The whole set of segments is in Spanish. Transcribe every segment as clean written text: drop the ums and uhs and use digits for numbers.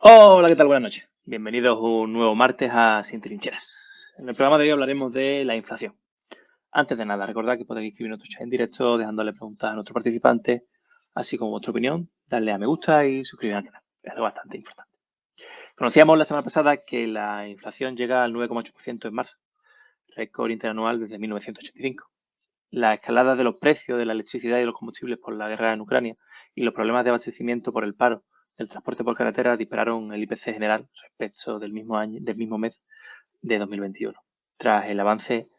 Hola, ¿qué tal? Buenas noches. Bienvenidos un nuevo martes a Sin Trincheras. En el programa de hoy hablaremos de la inflación. Antes de nada, recordad que podéis escribir nuestro chat en directo dejándole preguntas a nuestros participantes, así como vuestra opinión, darle a me gusta y suscribir al canal. Es algo bastante importante. Conocíamos la semana pasada que la inflación llega al 9,8% en marzo, récord interanual desde 1985. La escalada de los precios de la electricidad y los combustibles por la guerra en Ucrania y los problemas de abastecimiento por el paro del transporte por carretera dispararon el IPC general respecto del mismo mes de 2021, tras el avance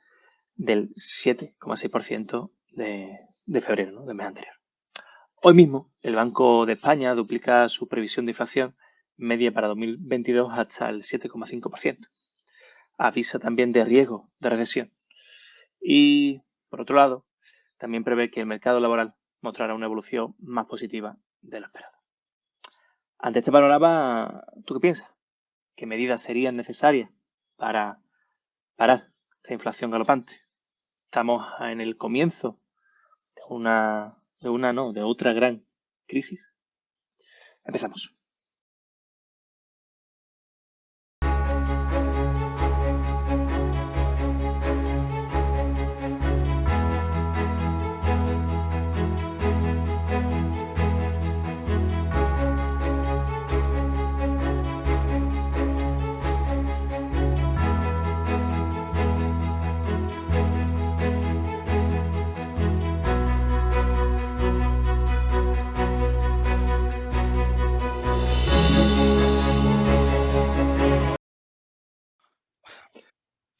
del 7,6% de febrero, ¿no?, del mes anterior. Hoy mismo, el Banco de España duplica su previsión de inflación media para 2022 hasta el 7,5%. Avisa también de riesgo de recesión. Y, por otro lado, también prevé que el mercado laboral mostrará una evolución más positiva de lo esperado. Ante este panorama, ¿tú qué piensas? ¿Qué medidas serían necesarias para parar esta inflación galopante? Estamos en el comienzo de otra gran crisis. Empezamos.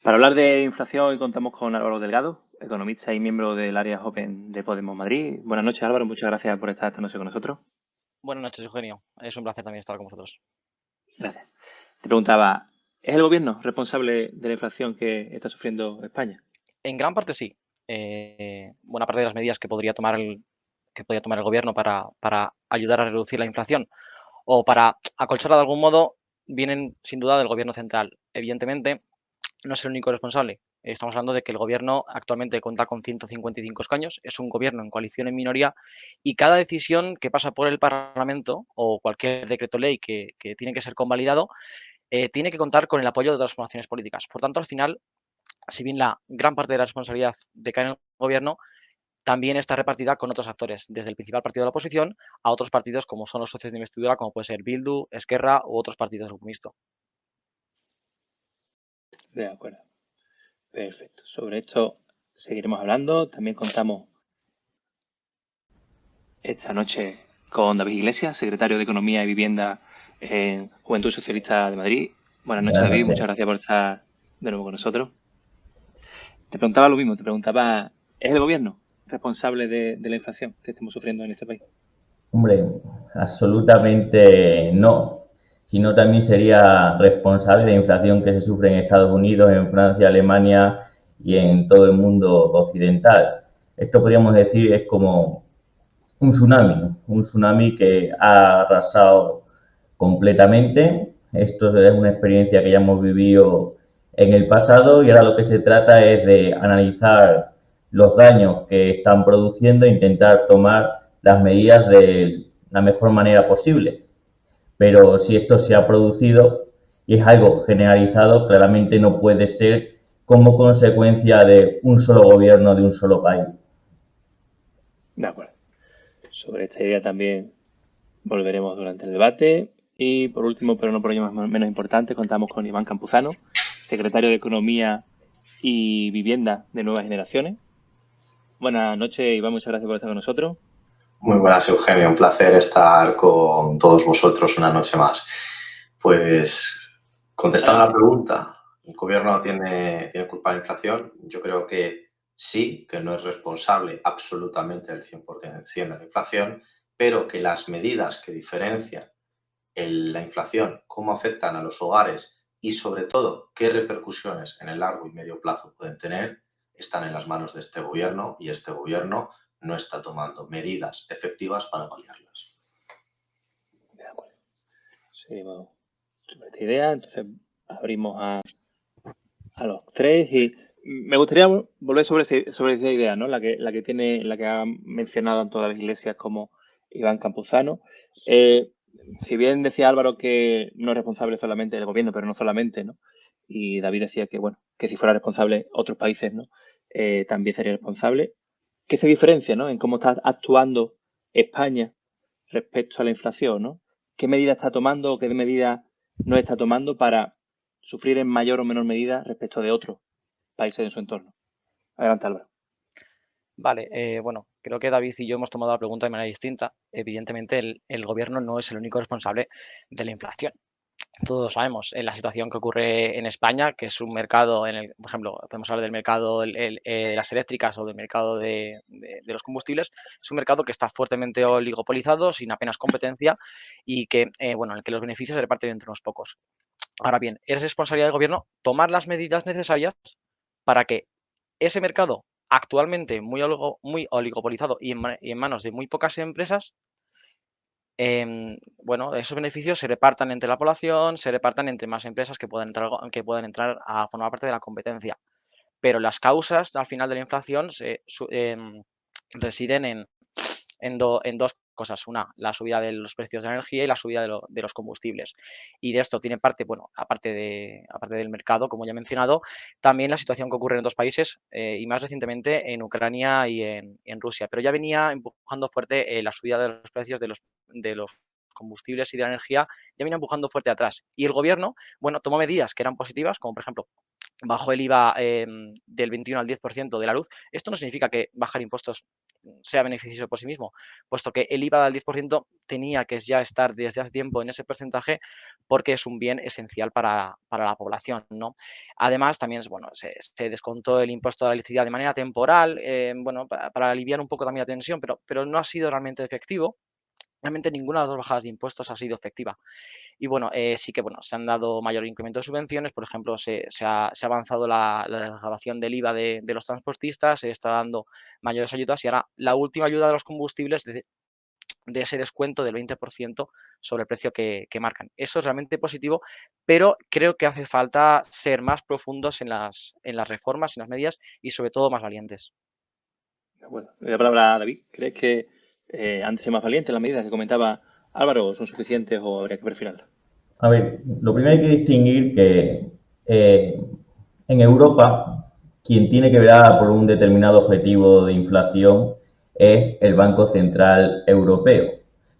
Para hablar de inflación, hoy contamos con Álvaro Delgado, economista y miembro del área joven de Podemos Madrid. Buenas noches, Álvaro. Muchas gracias por estar esta noche con nosotros. Buenas noches, Eugenio. Es un placer también estar con vosotros. Gracias. Te preguntaba, ¿es el gobierno responsable de la inflación que está sufriendo España? En gran parte sí. Buena parte de las medidas que podría tomar el gobierno para ayudar a reducir la inflación o para acolcharla de algún modo vienen sin duda del gobierno central. Evidentemente, no es el único responsable. Estamos hablando de que el gobierno actualmente cuenta con 155 escaños, es un gobierno en coalición en minoría y cada decisión que pasa por el Parlamento o cualquier decreto ley que tiene que ser convalidado tiene que contar con el apoyo de otras formaciones políticas. Por tanto, al final, si bien la gran parte de la responsabilidad decae en el gobierno, también está repartida con otros actores, desde el principal partido de la oposición a otros partidos como son los socios de investidura, como puede ser Bildu, Esquerra u otros partidos del grupo mixto. De acuerdo. Perfecto. Sobre esto seguiremos hablando. También contamos esta noche con David Iglesias, secretario de Economía y Vivienda en Juventud Socialista de Madrid. Buenas noches, Buenas David. noches. Muchas gracias por estar de nuevo con nosotros. Te preguntaba lo mismo. Te preguntaba, ¿es el gobierno responsable de la inflación que estamos sufriendo en este país? Hombre, absolutamente no, sino también sería responsable de la inflación que se sufre en Estados Unidos, en Francia, Alemania y en todo el mundo occidental. Esto podríamos decir es como un tsunami que ha arrasado completamente. Esto es una experiencia que ya hemos vivido en el pasado y ahora lo que se trata es de analizar los daños que están produciendo e intentar tomar las medidas de la mejor manera posible. Pero si esto se ha producido y es algo generalizado, claramente no puede ser como consecuencia de un solo gobierno de un solo país. De acuerdo. Sobre esta idea también volveremos durante el debate. Y por último, pero no por ello menos importante, contamos con Iván Campuzano, secretario de Economía y Vivienda de Nuevas Generaciones. Buenas noches, Iván. Muchas gracias por estar con nosotros. Muy buenas, Eugenio. Un placer estar con todos vosotros una noche más. Pues, contestando a la pregunta, ¿el gobierno tiene culpa de la inflación? Yo creo que sí, que no es responsable absolutamente del 100% de la inflación, pero que las medidas que diferencian la inflación, cómo afectan a los hogares y, sobre todo, qué repercusiones en el largo y medio plazo pueden tener, están en las manos de este gobierno y este gobierno no está tomando medidas efectivas para paliarlas. De acuerdo. Seguimos sobre esta idea. Entonces abrimos a los tres y me gustaría volver sobre esa idea, ¿no? La que ha mencionado tanto David Iglesias como Iván Campuzano. si bien decía Álvaro que no es responsable solamente el gobierno, pero no solamente, ¿no? Y David decía que, bueno, que si fuera responsable otros países, ¿no? También sería responsable. ¿Qué se diferencia, ¿no? En cómo está actuando España respecto a la inflación, ¿no? ¿Qué medidas está tomando o qué medidas no está tomando para sufrir en mayor o menor medida respecto de otros países de su entorno? Adelante, Álvaro. Vale, bueno, creo que David y yo hemos tomado la pregunta de manera distinta. Evidentemente, el gobierno no es el único responsable de la inflación. Todos sabemos en la situación que ocurre en España, que es un mercado en el, por ejemplo, podemos hablar del mercado de las eléctricas o del mercado de los combustibles, es un mercado que está fuertemente oligopolizado, sin apenas competencia y que, bueno, en el que los beneficios se reparten entre unos pocos. Ahora bien, es responsabilidad del gobierno tomar las medidas necesarias para que ese mercado, actualmente muy oligopolizado y en manos de muy pocas empresas, bueno, esos beneficios se repartan entre la población, se repartan entre más empresas que puedan entrar a formar parte de la competencia. Pero las causas, al final de la inflación, residen en dos cosas. Una, la subida de los precios de la energía y la subida de los combustibles. Y de esto tiene parte, bueno, aparte del mercado, como ya he mencionado, también la situación que ocurre en otros países y más recientemente en Ucrania y en Rusia. Pero ya venía empujando fuerte la subida de los precios de los combustibles y de la energía, ya venía empujando fuerte atrás. Y el gobierno, bueno, tomó medidas que eran positivas, como por ejemplo bajó el IVA del 21 al 10% de la luz. Esto no significa que bajar impuestos sea beneficioso por sí mismo, puesto que el IVA del 10% tenía que ya estar desde hace tiempo en ese porcentaje porque es un bien esencial para la población, ¿no? Además, también bueno, se descontó el impuesto a la electricidad de manera temporal, bueno, para aliviar un poco también la tensión, pero no ha sido realmente efectivo. Realmente ninguna de las dos bajadas de impuestos ha sido efectiva. Y bueno, sí que bueno, se han dado mayor incremento de subvenciones, por ejemplo, se ha avanzado la desgravación del IVA de los transportistas, se está dando mayores ayudas y ahora la última ayuda de los combustibles de ese descuento del 20% sobre el precio que marcan. Eso es realmente positivo, pero creo que hace falta ser más profundos en las reformas, en las medidas y sobre todo más valientes. Bueno, le doy la palabra a David. ¿Crees que han de ser más valientes las medidas que comentaba Álvaro o son suficientes o habría que perfilarlas? A ver, lo primero hay que distinguir que en Europa quien tiene que velar por un determinado objetivo de inflación es el Banco Central Europeo,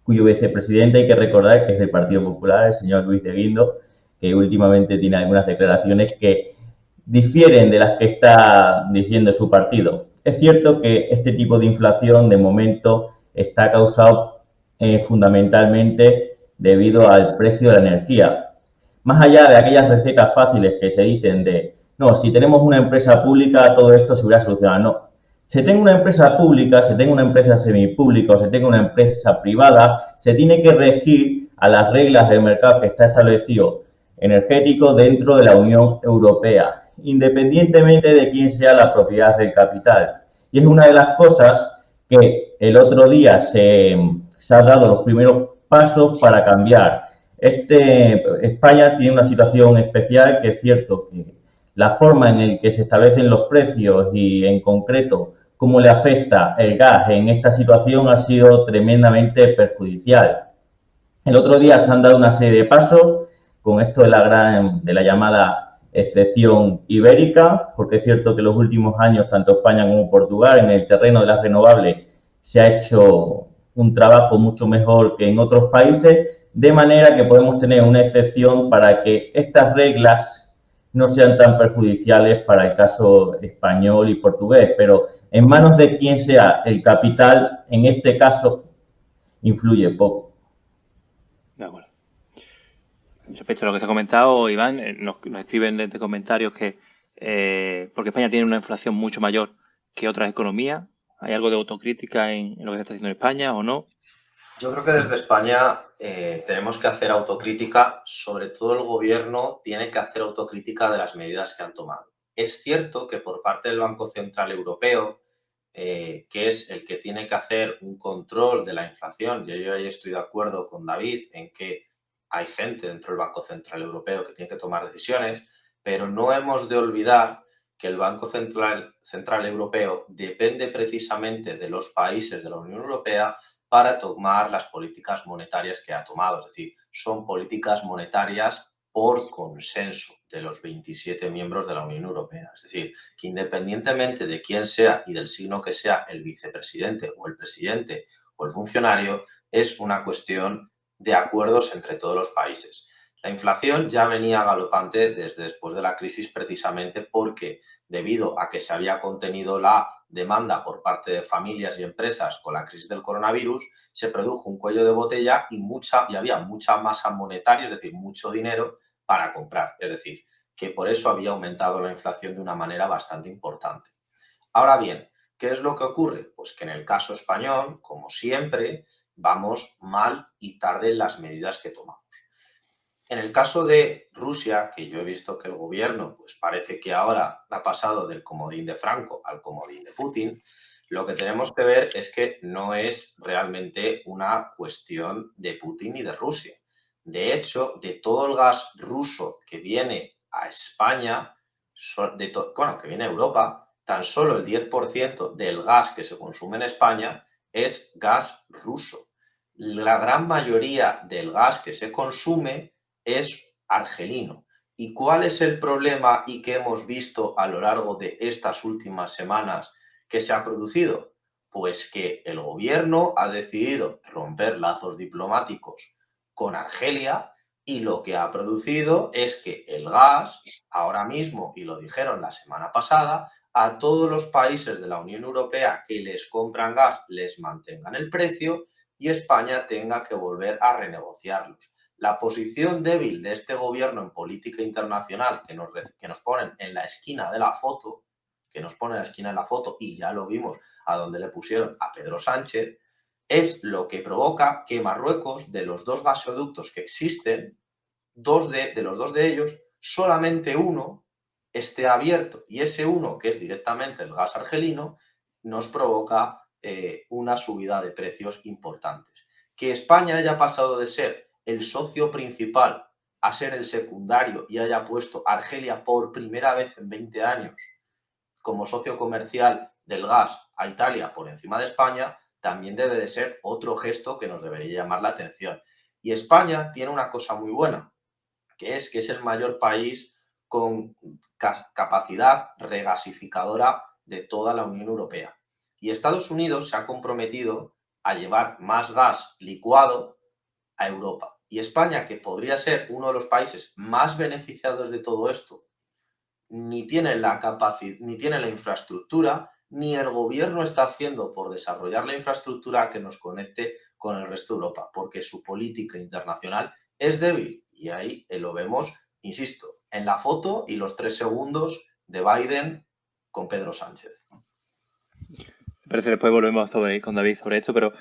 cuyo vicepresidente hay que recordar que es del Partido Popular, el señor Luis de Guindos, que últimamente tiene algunas declaraciones que difieren de las que está diciendo su partido. Es cierto que este tipo de inflación de momento está causado fundamentalmente debido al precio de la energía. Más allá de aquellas recetas fáciles que se dicen de, no, si tenemos una empresa pública, todo esto se hubiera solucionado. No. Se tenga una empresa pública, se tenga una empresa semipública o se tenga una empresa privada, se tiene que regir a las reglas del mercado que está establecido energético dentro de la Unión Europea, independientemente de quién sea la propiedad del capital. Y es una de las cosas que el otro día se han dado los primeros pasos para cambiar. España tiene una situación especial que es cierto que la forma en la que se establecen los precios y en concreto cómo le afecta el gas en esta situación ha sido tremendamente perjudicial. El otro día se han dado una serie de pasos con esto de la llamada excepción ibérica, porque es cierto que en los últimos años tanto España como Portugal en el terreno de las renovables se ha hecho un trabajo mucho mejor que en otros países, de manera que podemos tener una excepción para que estas reglas no sean tan perjudiciales para el caso español y portugués, pero en manos de quien sea el capital, en este caso, influye poco. De acuerdo. Respecto a lo que se ha comentado, Iván, nos escriben desde comentarios que porque España tiene una inflación mucho mayor que otras economías, ¿hay algo de autocrítica en lo que se está haciendo en España o no? Yo creo que desde España tenemos que hacer autocrítica, sobre todo el gobierno tiene que hacer autocrítica de las medidas que han tomado. Es cierto que por parte del Banco Central Europeo, que es el que tiene que hacer un control de la inflación, y yo ahí estoy de acuerdo con David en que hay gente dentro del Banco Central Europeo que tiene que tomar decisiones, pero no hemos de olvidar que el Banco Central Europeo depende precisamente de los países de la Unión Europea para tomar las políticas monetarias que ha tomado. Es decir, son políticas monetarias por consenso de los 27 miembros de la Unión Europea. Es decir, que independientemente de quién sea y del signo que sea el vicepresidente o el presidente o el funcionario, es una cuestión de acuerdos entre todos los países. La inflación ya venía galopante desde después de la crisis precisamente porque, debido a que se había contenido la demanda por parte de familias y empresas con la crisis del coronavirus, se produjo un cuello de botella y había mucha masa monetaria, es decir, mucho dinero para comprar. Es decir, que por eso había aumentado la inflación de una manera bastante importante. Ahora bien, ¿qué es lo que ocurre? Pues que en el caso español, como siempre, vamos mal y tarde en las medidas que tomamos. En el caso de Rusia, que yo he visto que el gobierno, pues parece que ahora ha pasado del comodín de Franco al comodín de Putin, lo que tenemos que ver es que no es realmente una cuestión de Putin ni de Rusia. De hecho, de todo el gas ruso que viene a España, que viene a Europa, tan solo el 10% del gas que se consume en España es gas ruso. La gran mayoría del gas que se consume es argelino. ¿Y cuál es el problema y que hemos visto a lo largo de estas últimas semanas que se ha producido? Pues que el gobierno ha decidido romper lazos diplomáticos con Argelia y lo que ha producido es que el gas, ahora mismo, y lo dijeron la semana pasada, a todos los países de la Unión Europea que les compran gas les mantengan el precio y España tenga que volver a renegociarlos. La posición débil de este gobierno en política internacional que nos ponen en la esquina de la foto, y ya lo vimos a donde le pusieron a Pedro Sánchez, es lo que provoca que Marruecos, de los dos gasoductos que existen, de los dos de ellos, solamente uno esté abierto. Y ese uno, que es directamente el gas argelino, nos provoca una subida de precios importantes. Que España haya pasado de ser el socio principal a ser el secundario y haya puesto a Argelia por primera vez en 20 años como socio comercial del gas a Italia por encima de España, también debe de ser otro gesto que nos debería llamar la atención. Y España tiene una cosa muy buena, que es el mayor país con capacidad regasificadora de toda la Unión Europea. Y Estados Unidos se ha comprometido a llevar más gas licuado a Europa. Y España, que podría ser uno de los países más beneficiados de todo esto, ni tiene la capacidad, ni tiene la infraestructura, ni el gobierno está haciendo por desarrollar la infraestructura que nos conecte con el resto de Europa, porque su política internacional es débil. Y ahí lo vemos, insisto, en la foto y los 3 segundos de Biden con Pedro Sánchez. Me parece que después volvemos con David sobre esto, pero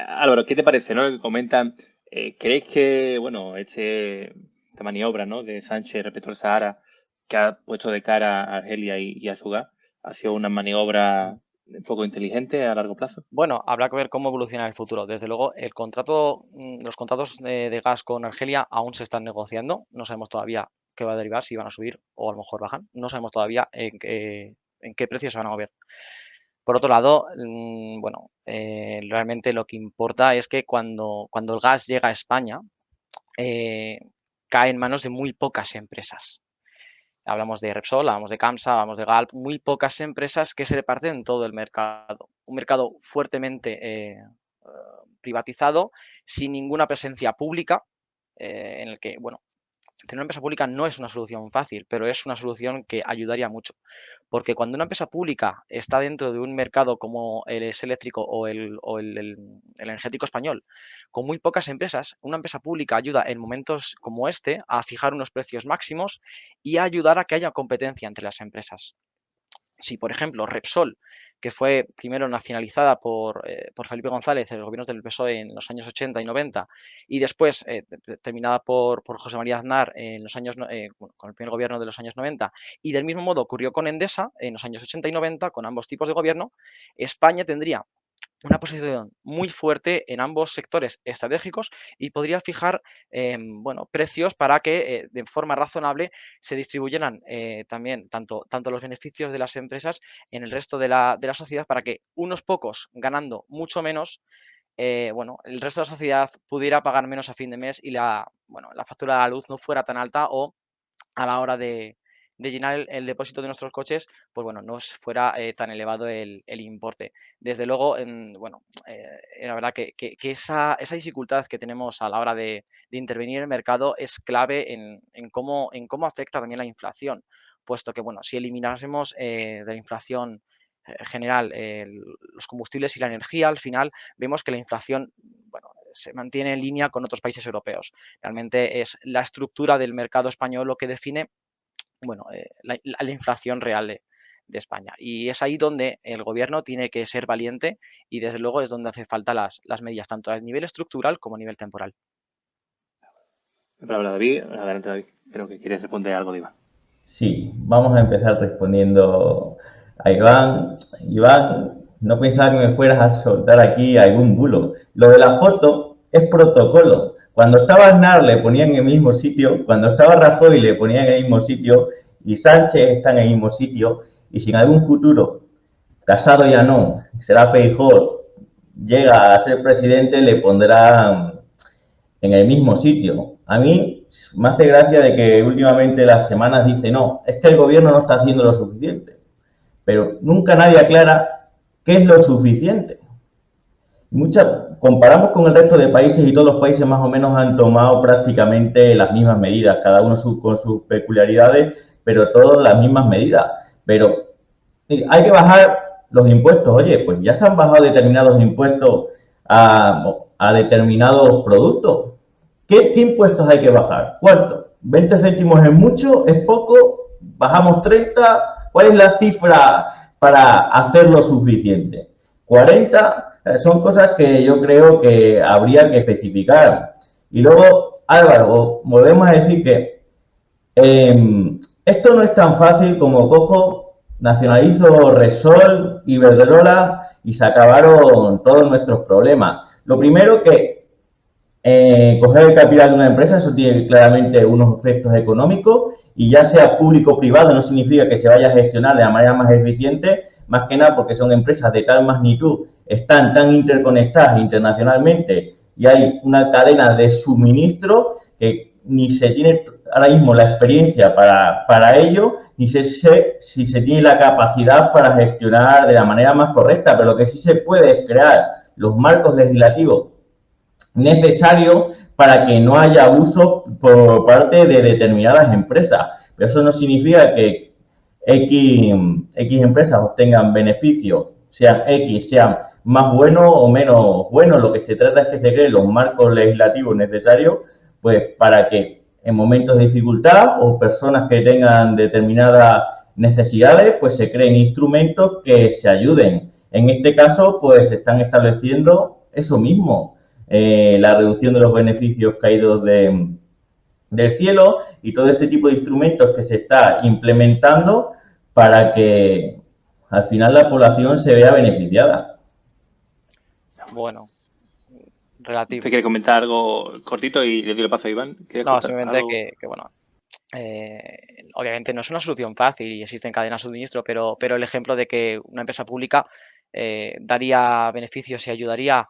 Álvaro, ¿qué te parece, no? Que comentan, ¿creéis que, bueno, esta maniobra, ¿no?, de Sánchez respecto al Sahara, que ha puesto de cara a Argelia y a su gas, ha sido una maniobra un poco inteligente a largo plazo? Bueno, habrá que ver cómo evoluciona en el futuro. Desde luego, los contratos de gas con Argelia aún se están negociando. No sabemos todavía qué va a derivar, si van a subir o a lo mejor bajan. No sabemos todavía en qué precios se van a mover. Por otro lado, bueno, realmente lo que importa es que cuando el gas llega a España, cae en manos de muy pocas empresas. Hablamos de Repsol, hablamos de Camsa, hablamos de Galp, muy pocas empresas que se reparten en todo el mercado. Un mercado fuertemente privatizado, sin ninguna presencia pública, en el que, bueno, tener una empresa pública no es una solución fácil, pero es una solución que ayudaría mucho. Porque cuando una empresa pública está dentro de un mercado como el es eléctrico o el energético español, con muy pocas empresas, una empresa pública ayuda en momentos como este a fijar unos precios máximos y a ayudar a que haya competencia entre las empresas. Si, por ejemplo, Repsol, que fue primero nacionalizada por Felipe González en los gobiernos del PSOE en los años 80 y 90 y después terminada por José María Aznar en los años, con el primer gobierno de los años 90, y del mismo modo ocurrió con Endesa en los años 80 y 90, con ambos tipos de gobierno, España tendría una posición muy fuerte en ambos sectores estratégicos y podría fijar bueno, precios para que de forma razonable se distribuyeran también tanto los beneficios de las empresas en el resto de la sociedad, para que unos pocos, ganando mucho menos, bueno, el resto de la sociedad pudiera pagar menos a fin de mes y la factura de la luz no fuera tan alta, o a la hora de llenar el depósito de nuestros coches, pues bueno, no fuera tan elevado el importe. Desde luego, la verdad que esa dificultad que tenemos a la hora de intervenir en el mercado es clave en cómo afecta también la inflación, puesto que, bueno, si eliminásemos de la inflación general los combustibles y la energía, al final vemos que la inflación, bueno, se mantiene en línea con otros países europeos. Realmente es la estructura del mercado español lo que define, bueno, la inflación real de España. Y es ahí donde el gobierno tiene que ser valiente, y desde luego es donde hace falta las medidas, tanto a nivel estructural como a nivel temporal. Palabra David, adelante David, creo que quieres responder algo de Iván. Sí, vamos a empezar respondiendo a Iván. Iván, no pensaba que me fueras a soltar aquí algún bulo. Lo de la foto es protocolo. Cuando estaba Aznar le ponían en el mismo sitio, cuando estaba Rajoy le ponían en el mismo sitio, y Sánchez está en el mismo sitio, y si en algún futuro, Casado ya no, será Feijóo, llega a ser presidente, le pondrán en el mismo sitio. A mí me hace gracia de que últimamente las semanas dice, no, es que el gobierno no está haciendo lo suficiente. Pero nunca nadie aclara qué es lo suficiente. Comparamos con el resto de países y todos los países más o menos han tomado prácticamente las mismas medidas, cada uno con sus peculiaridades, pero todas las mismas medidas. Pero hay que bajar los impuestos. Oye, pues ya se han bajado determinados impuestos a determinados productos. ¿Qué impuestos hay que bajar? ¿Cuánto? ¿20 céntimos es mucho? ¿Es poco? ¿Bajamos 30? ¿Cuál es la cifra para hacerlo suficiente? ¿40? Son cosas que yo creo que habría que especificar. Y luego, Álvaro, volvemos a decir que esto no es tan fácil como cojo, nacionalizo Repsol, Iberdrola y se acabaron todos nuestros problemas. Lo primero que coger el capital de una empresa, eso tiene claramente unos efectos económicos, y ya sea público o privado no significa que se vaya a gestionar de la manera más eficiente, más que nada porque son empresas de tal magnitud, están tan interconectadas internacionalmente y hay una cadena de suministro que ni se tiene ahora mismo la experiencia para ello, ni si se tiene la capacidad para gestionar de la manera más correcta, pero lo que sí se puede es crear los marcos legislativos necesarios para que no haya abuso por parte de determinadas empresas. Pero eso no significa que X empresas obtengan beneficios, sean X, sean más buenos o menos buenos. Lo que se trata es que se creen los marcos legislativos necesarios, pues, para que en momentos de dificultad o personas que tengan determinadas necesidades, pues se creen instrumentos que se ayuden. En este caso, pues se están estableciendo eso mismo, la reducción de los beneficios caídos del cielo y todo este tipo de instrumentos que se está implementando para que al final la población se vea beneficiada. Bueno, relativo. ¿Usted quiere comentar algo cortito y le doy el paso a Iván? No, simplemente que bueno, obviamente no es una solución fácil y existen cadenas de suministro, pero el ejemplo de que una empresa pública daría beneficios y ayudaría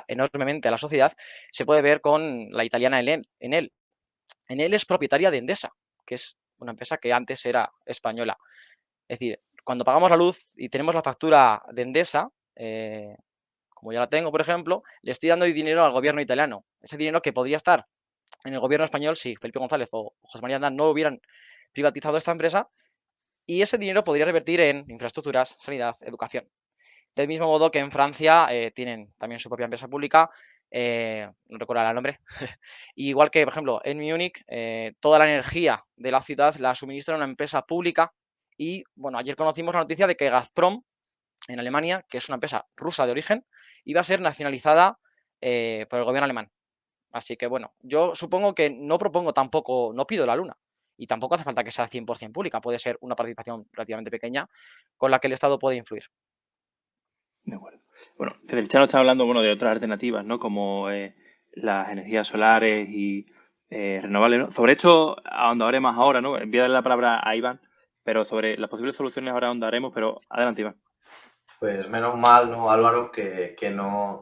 enormemente a la sociedad, se puede ver con la italiana Enel. Enel es propietaria de Endesa, que es una empresa que antes era española. Es decir, cuando pagamos la luz y tenemos la factura de Endesa, como ya la tengo, por ejemplo, le estoy dando dinero al gobierno italiano. Ese dinero que podría estar en el gobierno español si Felipe González o José María Aznar no hubieran privatizado esta empresa, y ese dinero podría revertir en infraestructuras, sanidad, educación. Del mismo modo que en Francia tienen también su propia empresa pública, no recuerdo el nombre, igual que, por ejemplo, en Múnich, toda la energía de la ciudad la suministra una empresa pública. Y bueno, ayer conocimos la noticia de que Gazprom, en Alemania, que es una empresa rusa de origen, iba a ser nacionalizada por el gobierno alemán. Así que bueno, yo supongo que no propongo tampoco, no pido la luna. Y tampoco hace falta que sea 100% pública, puede ser una participación relativamente pequeña con la que el Estado puede influir. De acuerdo. Bueno, desde el chat nos están hablando, bueno, de otras alternativas, ¿no? Como las energías solares y renovables, ¿no? Sobre esto ahondaremos ahora, ¿no? Voy a darle la palabra a Iván, pero sobre las posibles soluciones ahora ahondaremos, pero adelante, Iván. Pues menos mal, ¿no, Álvaro, que no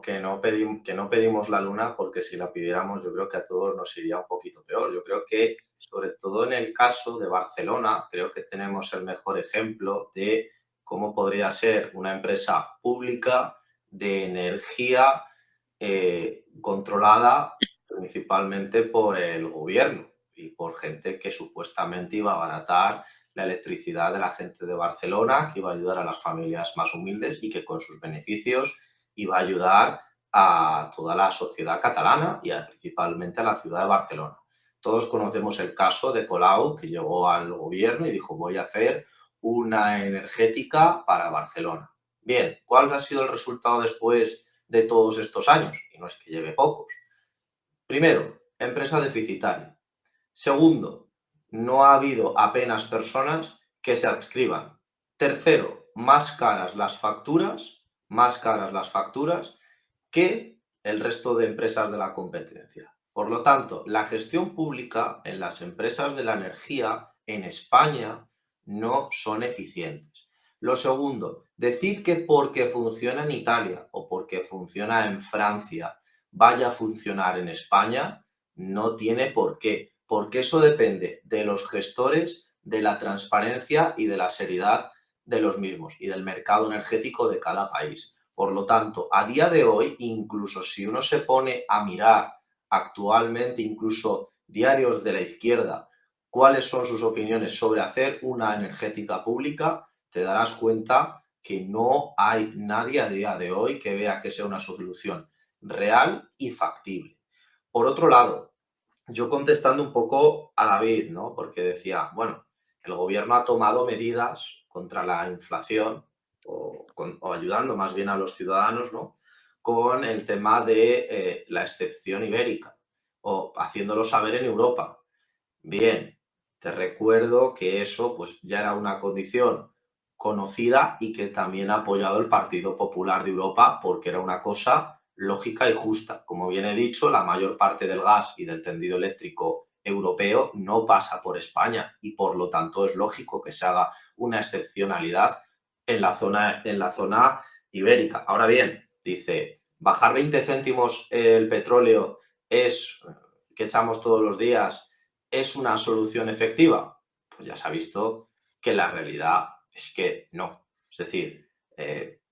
pedimos la luna, porque si la pidiéramos yo creo que a todos nos iría un poquito peor. Yo creo que, sobre todo en el caso de Barcelona, creo que tenemos el mejor ejemplo de cómo podría ser una empresa pública de energía controlada principalmente por el gobierno y por gente que supuestamente iba a abaratar la electricidad de la gente de Barcelona, que iba a ayudar a las familias más humildes y que con sus beneficios iba a ayudar a toda la sociedad catalana y principalmente a la ciudad de Barcelona. Todos conocemos el caso de Colau, que llegó al gobierno y dijo: voy a hacer una energética para Barcelona. Bien, ¿cuál ha sido el resultado después de todos estos años? Y no es que lleve pocos. Primero, empresa deficitaria. Segundo, no ha habido apenas personas que se adscriban. Tercero, más caras las facturas que el resto de empresas de la competencia. Por lo tanto, la gestión pública en las empresas de la energía en España no son eficientes. Lo segundo, decir que porque funciona en Italia o porque funciona en Francia vaya a funcionar en España no tiene por qué, porque eso depende de los gestores, de la transparencia y de la seriedad de los mismos y del mercado energético de cada país. Por lo tanto, a día de hoy, incluso si uno se pone a mirar actualmente, incluso diarios de la izquierda, cuáles son sus opiniones sobre hacer una energética pública, te darás cuenta que no hay nadie a día de hoy que vea que sea una solución real y factible. Por otro lado, yo contestando un poco a David, ¿no? Porque decía, bueno, el gobierno ha tomado medidas contra la inflación o ayudando más bien a los ciudadanos, ¿no? Con el tema de la excepción ibérica o haciéndolo saber en Europa. Bien, te recuerdo que eso pues ya era una condición conocida y que también ha apoyado el Partido Popular de Europa porque era una cosa lógica y justa. Como bien he dicho, la mayor parte del gas y del tendido eléctrico europeo no pasa por España y por lo tanto es lógico que se haga una excepcionalidad en la zona ibérica. Ahora bien, dice, bajar 20 céntimos el petróleo es que echamos todos los días, ¿es una solución efectiva? Pues ya se ha visto que la realidad es que no. Es decir,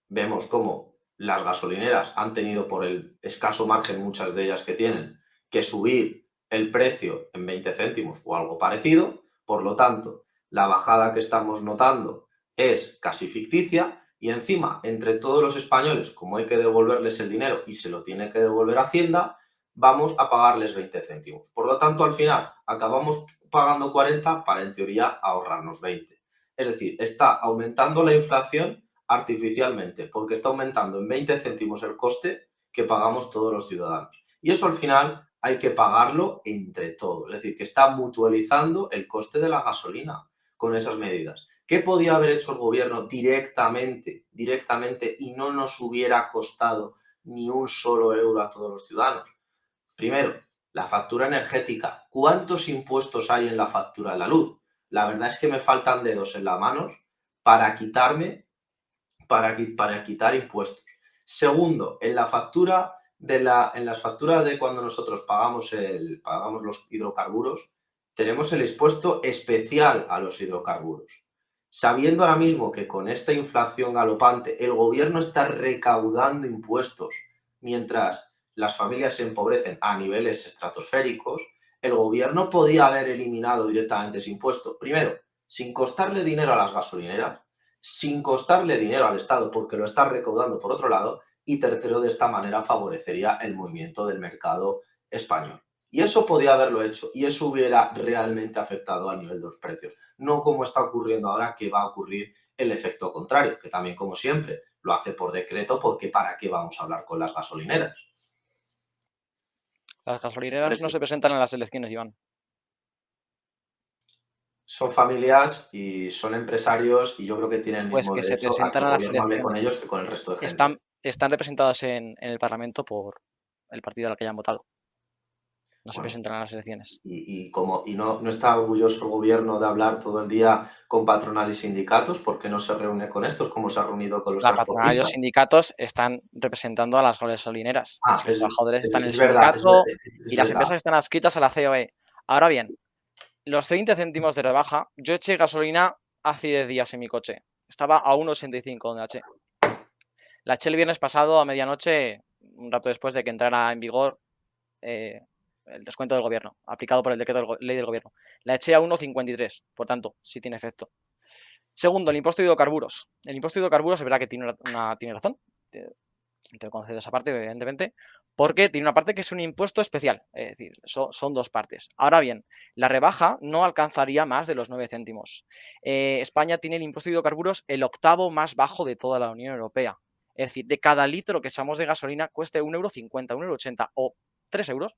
vemos cómo las gasolineras han tenido, por el escaso margen, muchas de ellas que tienen, que subir el precio en 20 céntimos o algo parecido. Por lo tanto, la bajada que estamos notando es casi ficticia y encima, entre todos los españoles, como hay que devolverles el dinero y se lo tiene que devolver Hacienda, vamos a pagarles 20 céntimos. Por lo tanto, al final, acabamos pagando 40 para, en teoría, ahorrarnos 20. Es decir, está aumentando la inflación artificialmente porque está aumentando en 20 céntimos el coste que pagamos todos los ciudadanos. Y eso, al final, hay que pagarlo entre todos. Es decir, que está mutualizando el coste de la gasolina con esas medidas. ¿Qué podía haber hecho el gobierno directamente y no nos hubiera costado ni un solo euro a todos los ciudadanos? Primero, la factura energética. ¿Cuántos impuestos hay en la factura de la luz? La verdad es que me faltan dedos en las manos para quitar impuestos. Segundo, en las facturas de cuando nosotros pagamos los hidrocarburos, tenemos el impuesto especial a los hidrocarburos. Sabiendo ahora mismo que con esta inflación galopante el gobierno está recaudando impuestos mientras las familias se empobrecen a niveles estratosféricos, el gobierno podía haber eliminado directamente ese impuesto. Primero, sin costarle dinero a las gasolineras, sin costarle dinero al Estado porque lo está recaudando por otro lado, y tercero, de esta manera favorecería el movimiento del mercado español. Y eso podía haberlo hecho y eso hubiera realmente afectado al nivel de los precios. No como está ocurriendo ahora, que va a ocurrir el efecto contrario, que también, como siempre, lo hace por decreto porque ¿para qué vamos a hablar con las gasolineras? Las gasolineras no se presentan en las elecciones, Iván. Son familias y son empresarios y yo creo que tienen el mismo Pues que se derecho a que presentan el a las gobierno hable con elecciones. ellos que con el resto de gente. Están representadas en el Parlamento por el partido al que hayan votado. no se Bueno, presentarán a las elecciones. Y no está orgulloso el gobierno de hablar todo el día con patronal y sindicatos, ¿por qué no se reúne con estos como se ha reunido con los La patronal y los transportistas? sindicatos están representando a las gasolineras. Ah, Si los trabajadores están en el es verdad, sindicato es y las verdad. empresas están adscritas a la COE. Ahora bien, los 20 céntimos de rebaja, yo eché gasolina hace 10 días en mi coche. Estaba a 1,85 donde la eché. La eché el viernes pasado a medianoche, un rato después de que entrara en vigor el descuento del gobierno, aplicado por el decreto ley del gobierno. La eché a 1,53, por tanto, sí tiene efecto. Segundo, el impuesto de hidrocarburos. El impuesto de hidrocarburos es verdad que tiene razón, te concedo esa parte, evidentemente, porque tiene una parte que es un impuesto especial, es decir, son dos partes. Ahora bien, la rebaja no alcanzaría más de los 9 céntimos. España tiene el impuesto de hidrocarburos el octavo más bajo de toda la Unión Europea. Es decir, de cada litro que echamos de gasolina cueste 1,50 €, 1,80 € o 3 euros,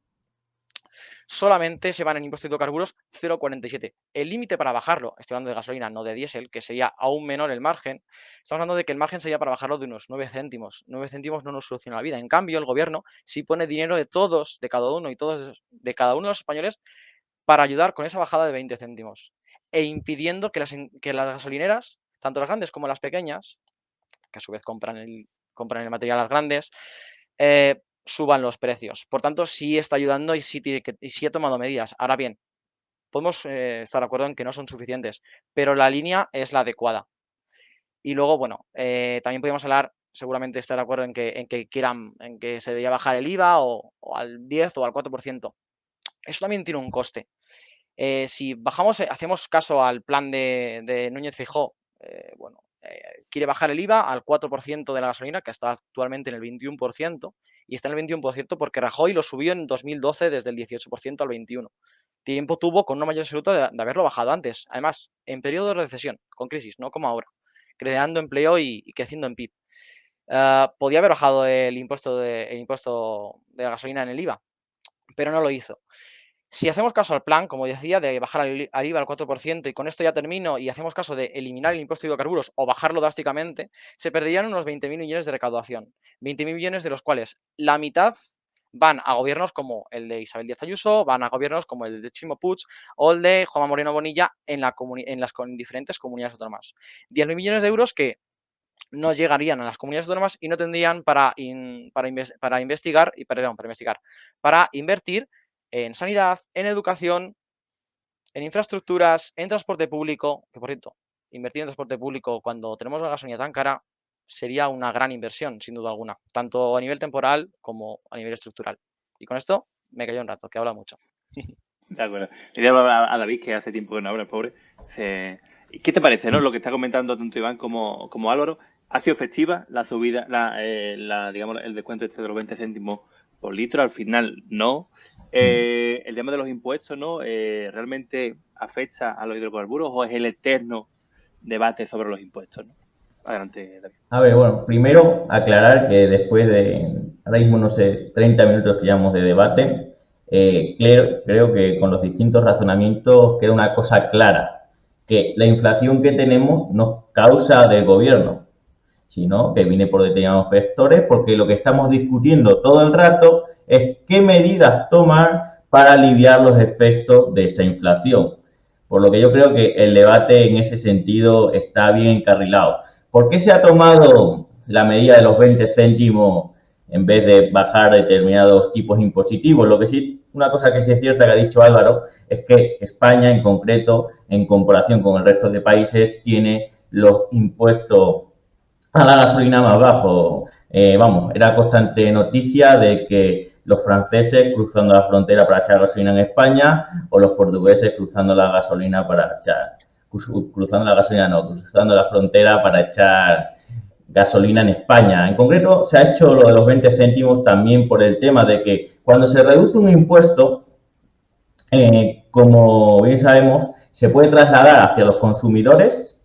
solamente se van en impuesto de hidrocarburos 0,47. El límite para bajarlo, estoy hablando de gasolina, no de diésel, que sería aún menor el margen, estamos hablando de que el margen sería para bajarlo de unos 9 céntimos. 9 céntimos no nos soluciona la vida. En cambio, el gobierno sí pone dinero de todos, de cada uno y todos, de cada uno de los españoles para ayudar con esa bajada de 20 céntimos e impidiendo que las gasolineras, tanto las grandes como las pequeñas, que a su vez compran el material a las grandes, suban los precios. Por tanto, sí está ayudando y sí ha tomado medidas. Ahora bien, podemos estar de acuerdo en que no son suficientes, pero la línea es la adecuada. Y luego, bueno, también podríamos hablar, seguramente estar de acuerdo en que se debería bajar el IVA o al 10 o al 4%. Eso también tiene un coste. Si hacemos caso al plan de Núñez Feijóo, quiere bajar el IVA al 4% de la gasolina, que está actualmente en el 21%, y está en el 21% porque Rajoy lo subió en 2012 desde el 18% al 21%. Tiempo tuvo con una mayor absoluta de haberlo bajado antes, además, en periodo de recesión, con crisis, no como ahora, creando empleo y creciendo en PIB. Podía haber bajado el impuesto de la gasolina en el IVA, pero no lo hizo. Si hacemos caso al plan, como decía, de bajar al IVA al 4%, y con esto ya termino, y hacemos caso de eliminar el impuesto de hidrocarburos o bajarlo drásticamente, se perderían unos 20.000 millones de recaudación. 20.000 millones de los cuales la mitad van a gobiernos como el de Isabel Díaz Ayuso, van a gobiernos como el de Chimo Puig o el de Juanma Moreno Bonilla en las diferentes comunidades autónomas. 10.000 millones de euros que no llegarían a las comunidades autónomas y no tendrían para invertir en sanidad, en educación, en infraestructuras, en transporte público, que por cierto, invertir en transporte público cuando tenemos la gasolina tan cara sería una gran inversión, sin duda alguna, tanto a nivel temporal como a nivel estructural. Y con esto me callo un rato, que habla mucho. De acuerdo. Le voy a hablar a David, que hace tiempo que no habla, el pobre. ¿Qué te parece, no? Lo que está comentando tanto Iván como Álvaro. ¿Ha sido efectiva la subida, digamos, el descuento de los 20 céntimos por litro? Al final, no. El tema de los impuestos, ¿no? ¿Realmente afecta a los hidrocarburos o es el eterno debate sobre los impuestos, ¿no? Adelante, David. A ver, bueno, primero aclarar que después de, ahora mismo no sé, 30 minutos que llevamos de debate, creo que con los distintos razonamientos queda una cosa clara, que la inflación que tenemos no es causa del gobierno, sino que viene por determinados factores, porque lo que estamos discutiendo todo el rato es qué medidas tomar para aliviar los efectos de esa inflación. Por lo que yo creo que el debate en ese sentido está bien encarrilado. ¿Por qué se ha tomado la medida de los 20 céntimos en vez de bajar determinados tipos impositivos? Lo que sí, una cosa que sí es cierta que ha dicho Álvaro, es que España en concreto, en comparación con el resto de países, tiene los impuestos a la gasolina más bajos. Era constante noticia de que los franceses cruzando la frontera para echar gasolina en España o los portugueses cruzando la frontera para echar gasolina en España. En concreto, se ha hecho lo de los 20 céntimos también por el tema de que cuando se reduce un impuesto, como bien sabemos, se puede trasladar hacia los consumidores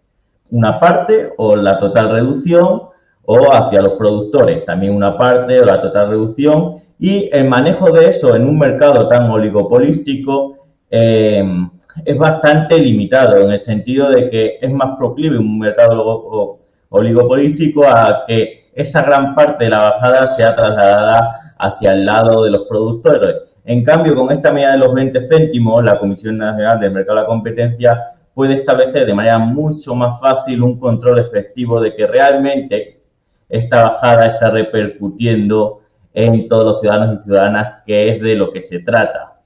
una parte o la total reducción o hacia los productores también una parte o la total reducción, y el manejo de eso en un mercado tan oligopolístico es bastante limitado, en el sentido de que es más proclive un mercado oligopolístico a que esa gran parte de la bajada sea trasladada hacia el lado de los productores. En cambio, con esta medida de los 20 céntimos, la Comisión Nacional del Mercado de la Competencia puede establecer de manera mucho más fácil un control efectivo de que realmente esta bajada está repercutiendo en todos los ciudadanos y ciudadanas, que es de lo que se trata.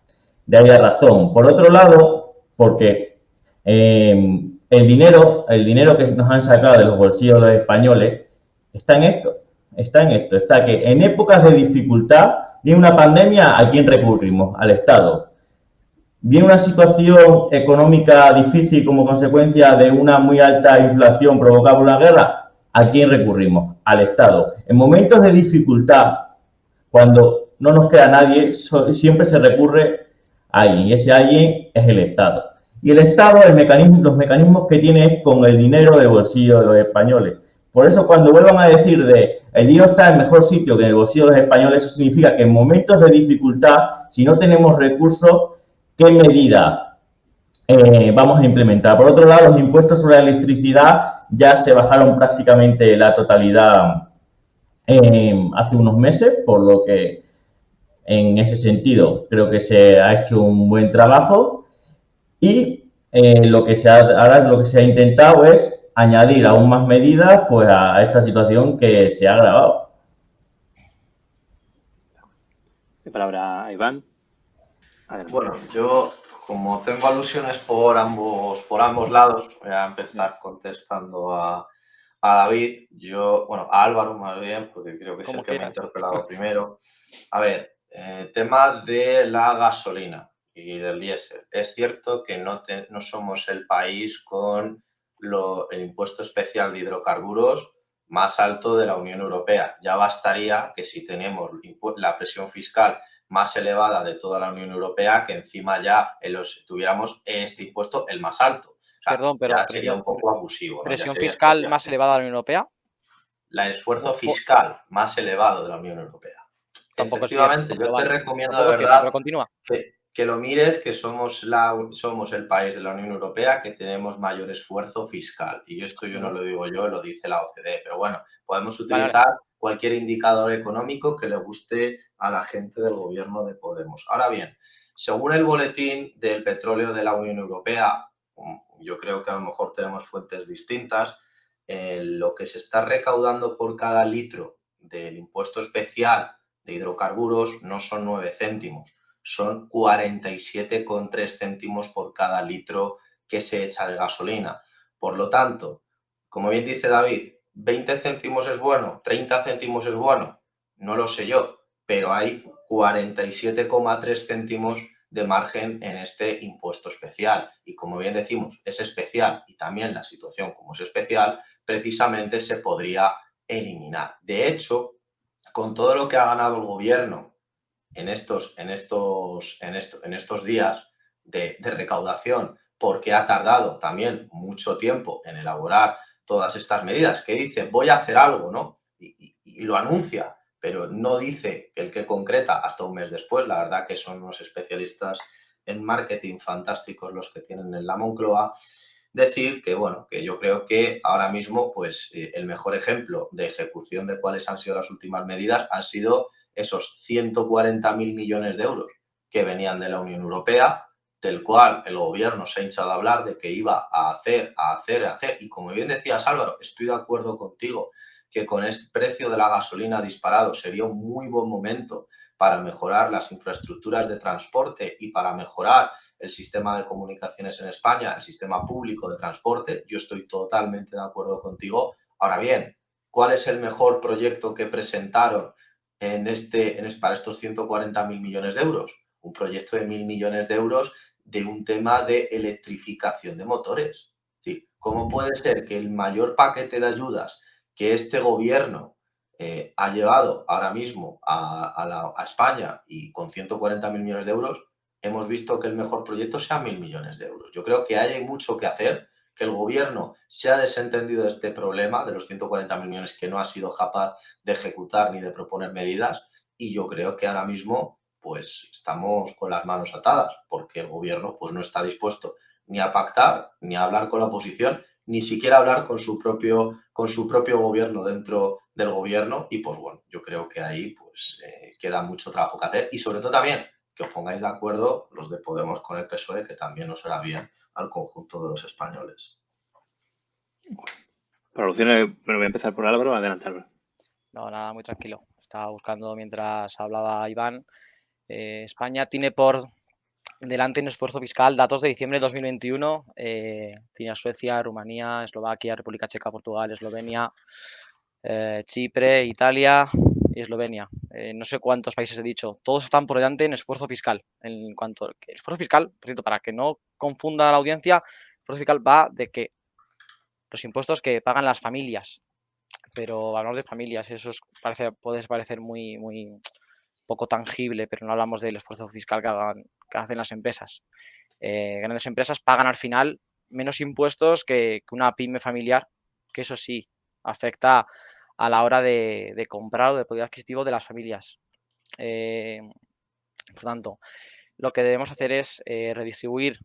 De ahí la razón. Por otro lado, porque el dinero que nos han sacado de los bolsillos de los españoles está en esto, está que en épocas de dificultad, viene una pandemia, ¿a quién recurrimos? Al Estado. Viene una situación económica difícil como consecuencia de una muy alta inflación provocada por una guerra, ¿a quién recurrimos? Al Estado. En momentos de dificultad, cuando no nos queda nadie, siempre se recurre a alguien, y ese alguien es el Estado. Y el Estado, los mecanismos que tiene es con el dinero del bolsillo de los españoles. Por eso, cuando vuelvan a decir de el dinero está en mejor sitio que en el bolsillo de los españoles, eso significa que en momentos de dificultad, si no tenemos recursos, ¿qué medida vamos a implementar? Por otro lado, los impuestos sobre la electricidad ya se bajaron prácticamente la totalidad hace unos meses, por lo que en ese sentido creo que se ha hecho un buen trabajo, y lo que se ha intentado es añadir aún más medidas pues a esta situación que se ha agravado. De palabra a Iván. Adelante. Bueno, yo como tengo alusiones por ambos lados, voy a empezar contestando a David, a Álvaro más bien, porque creo que es el que me ha interpelado primero. A ver, tema de la gasolina y del diésel. Es cierto que no somos el país con el impuesto especial de hidrocarburos más alto de la Unión Europea. Ya bastaría que si tenemos la presión fiscal más elevada de toda la Unión Europea, que encima ya tuviéramos este impuesto el más alto. O sea, Perdón, pero ya sería un poco abusivo, ¿no? ¿Presión fiscal más elevada de la Unión Europea? El esfuerzo fiscal más elevado de la Unión Europea. Tampoco Efectivamente, yo te recomiendo de verdad que lo mires, que somos el país de la Unión Europea que tenemos mayor esfuerzo fiscal. Y esto yo no lo digo yo, lo dice la OCDE. Pero bueno, podemos utilizar cualquier indicador económico que le guste a la gente del gobierno de Podemos. Ahora bien, según el boletín del petróleo de la Unión Europea, yo creo que a lo mejor tenemos fuentes distintas, lo que se está recaudando por cada litro del impuesto especial de hidrocarburos no son 9 céntimos, son 47,3 céntimos por cada litro que se echa de gasolina. Por lo tanto, como bien dice David, 20 céntimos es bueno, 30 céntimos es bueno, no lo sé yo, pero hay 47,3 céntimos de margen en este impuesto especial. Y como bien decimos, es especial y también la situación como es especial, precisamente se podría eliminar. De hecho, con todo lo que ha ganado el gobierno en estos días de recaudación, porque ha tardado también mucho tiempo en elaborar todas estas medidas, que dice voy a hacer algo, ¿no? Y lo anuncia, pero no dice el que concreta hasta un mes después. La verdad que son unos especialistas en marketing fantásticos los que tienen en la Moncloa. Decir que, bueno, que yo creo que ahora mismo, pues, el mejor ejemplo de ejecución de cuáles han sido las últimas medidas han sido esos 140.000 millones de euros que venían de la Unión Europea, del cual el gobierno se ha hinchado a hablar de que iba a hacer. Y como bien decías, Álvaro, estoy de acuerdo contigo que con este precio de la gasolina disparado sería un muy buen momento para mejorar las infraestructuras de transporte y para mejorar el sistema de comunicaciones en España, el sistema público de transporte. Yo estoy totalmente de acuerdo contigo. Ahora bien, ¿cuál es el mejor proyecto que presentaron para estos 140.000 millones de euros? Un proyecto de 1.000 millones de euros de un tema de electrificación de motores. ¿Sí? ¿Cómo puede ser que el mayor paquete de ayudas que este gobierno ha llevado ahora mismo a España, y con 140.000 millones de euros, hemos visto que el mejor proyecto sea 1.000 millones de euros? Yo creo que hay mucho que hacer, que el gobierno se ha desentendido de este problema de los 140.000 millones que no ha sido capaz de ejecutar ni de proponer medidas, y yo creo que ahora mismo pues estamos con las manos atadas, porque el gobierno pues no está dispuesto ni a pactar, ni a hablar con la oposición, ni siquiera hablar con su propio gobierno dentro del gobierno. Y pues bueno, yo creo que ahí pues queda mucho trabajo que hacer, y sobre todo también os pongáis de acuerdo los de Podemos con el PSOE, que también nos hará bien al conjunto de los españoles. Por alusiones, bueno, voy a empezar por Álvaro, adelante Álvaro. No, nada, muy tranquilo. Estaba buscando mientras hablaba Iván. España tiene por delante en esfuerzo fiscal datos de diciembre de 2021. Tiene a Suecia, Rumanía, Eslovaquia, República Checa, Portugal, Eslovenia, Chipre, Italia y Eslovenia. No sé cuántos países he dicho. Todos están por delante en esfuerzo fiscal. En cuanto al esfuerzo fiscal, por cierto, para que no confunda la audiencia, el esfuerzo fiscal va de que los impuestos que pagan las familias. Pero hablamos de familias, eso puede parecer muy poco tangible, pero no hablamos del esfuerzo fiscal que hacen las empresas. Grandes empresas pagan al final menos impuestos que una pyme familiar, que eso sí afecta a la hora de comprar o de poder adquisitivo de las familias. Por tanto, lo que debemos hacer es redistribuir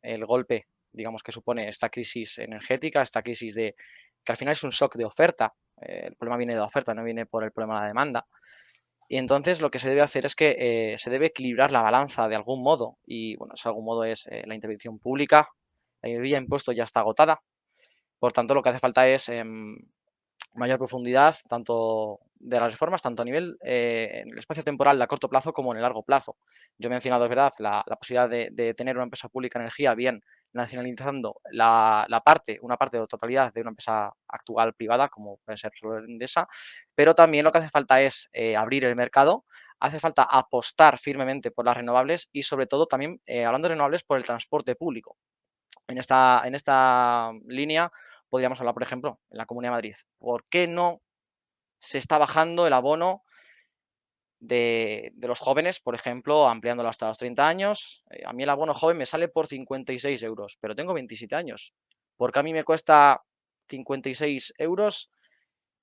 el golpe, digamos, que supone esta crisis energética, esta crisis que al final es un shock de oferta. El problema viene de la oferta, no viene por el problema de la demanda. Y entonces lo que se debe hacer es que se debe equilibrar la balanza de algún modo. Y bueno, ese algún modo es la intervención pública. La vía de impuestos ya está agotada. Por tanto, lo que hace falta es mayor profundidad, tanto de las reformas, tanto a nivel en el espacio temporal de a corto plazo como en el largo plazo. Yo he mencionado, es verdad, la posibilidad de tener una empresa pública de energía, bien nacionalizando una parte o totalidad de una empresa actual privada, como puede ser Endesa, pero también lo que hace falta es abrir el mercado, hace falta apostar firmemente por las renovables y sobre todo también, hablando de renovables, por el transporte público. En esta línea podríamos hablar, por ejemplo, en la Comunidad de Madrid. ¿Por qué no se está bajando el abono de los jóvenes, por ejemplo, ampliándolo hasta los 30 años? A mí el abono joven me sale por 56 euros, pero tengo 27 años. ¿Por qué a mí me cuesta 56 euros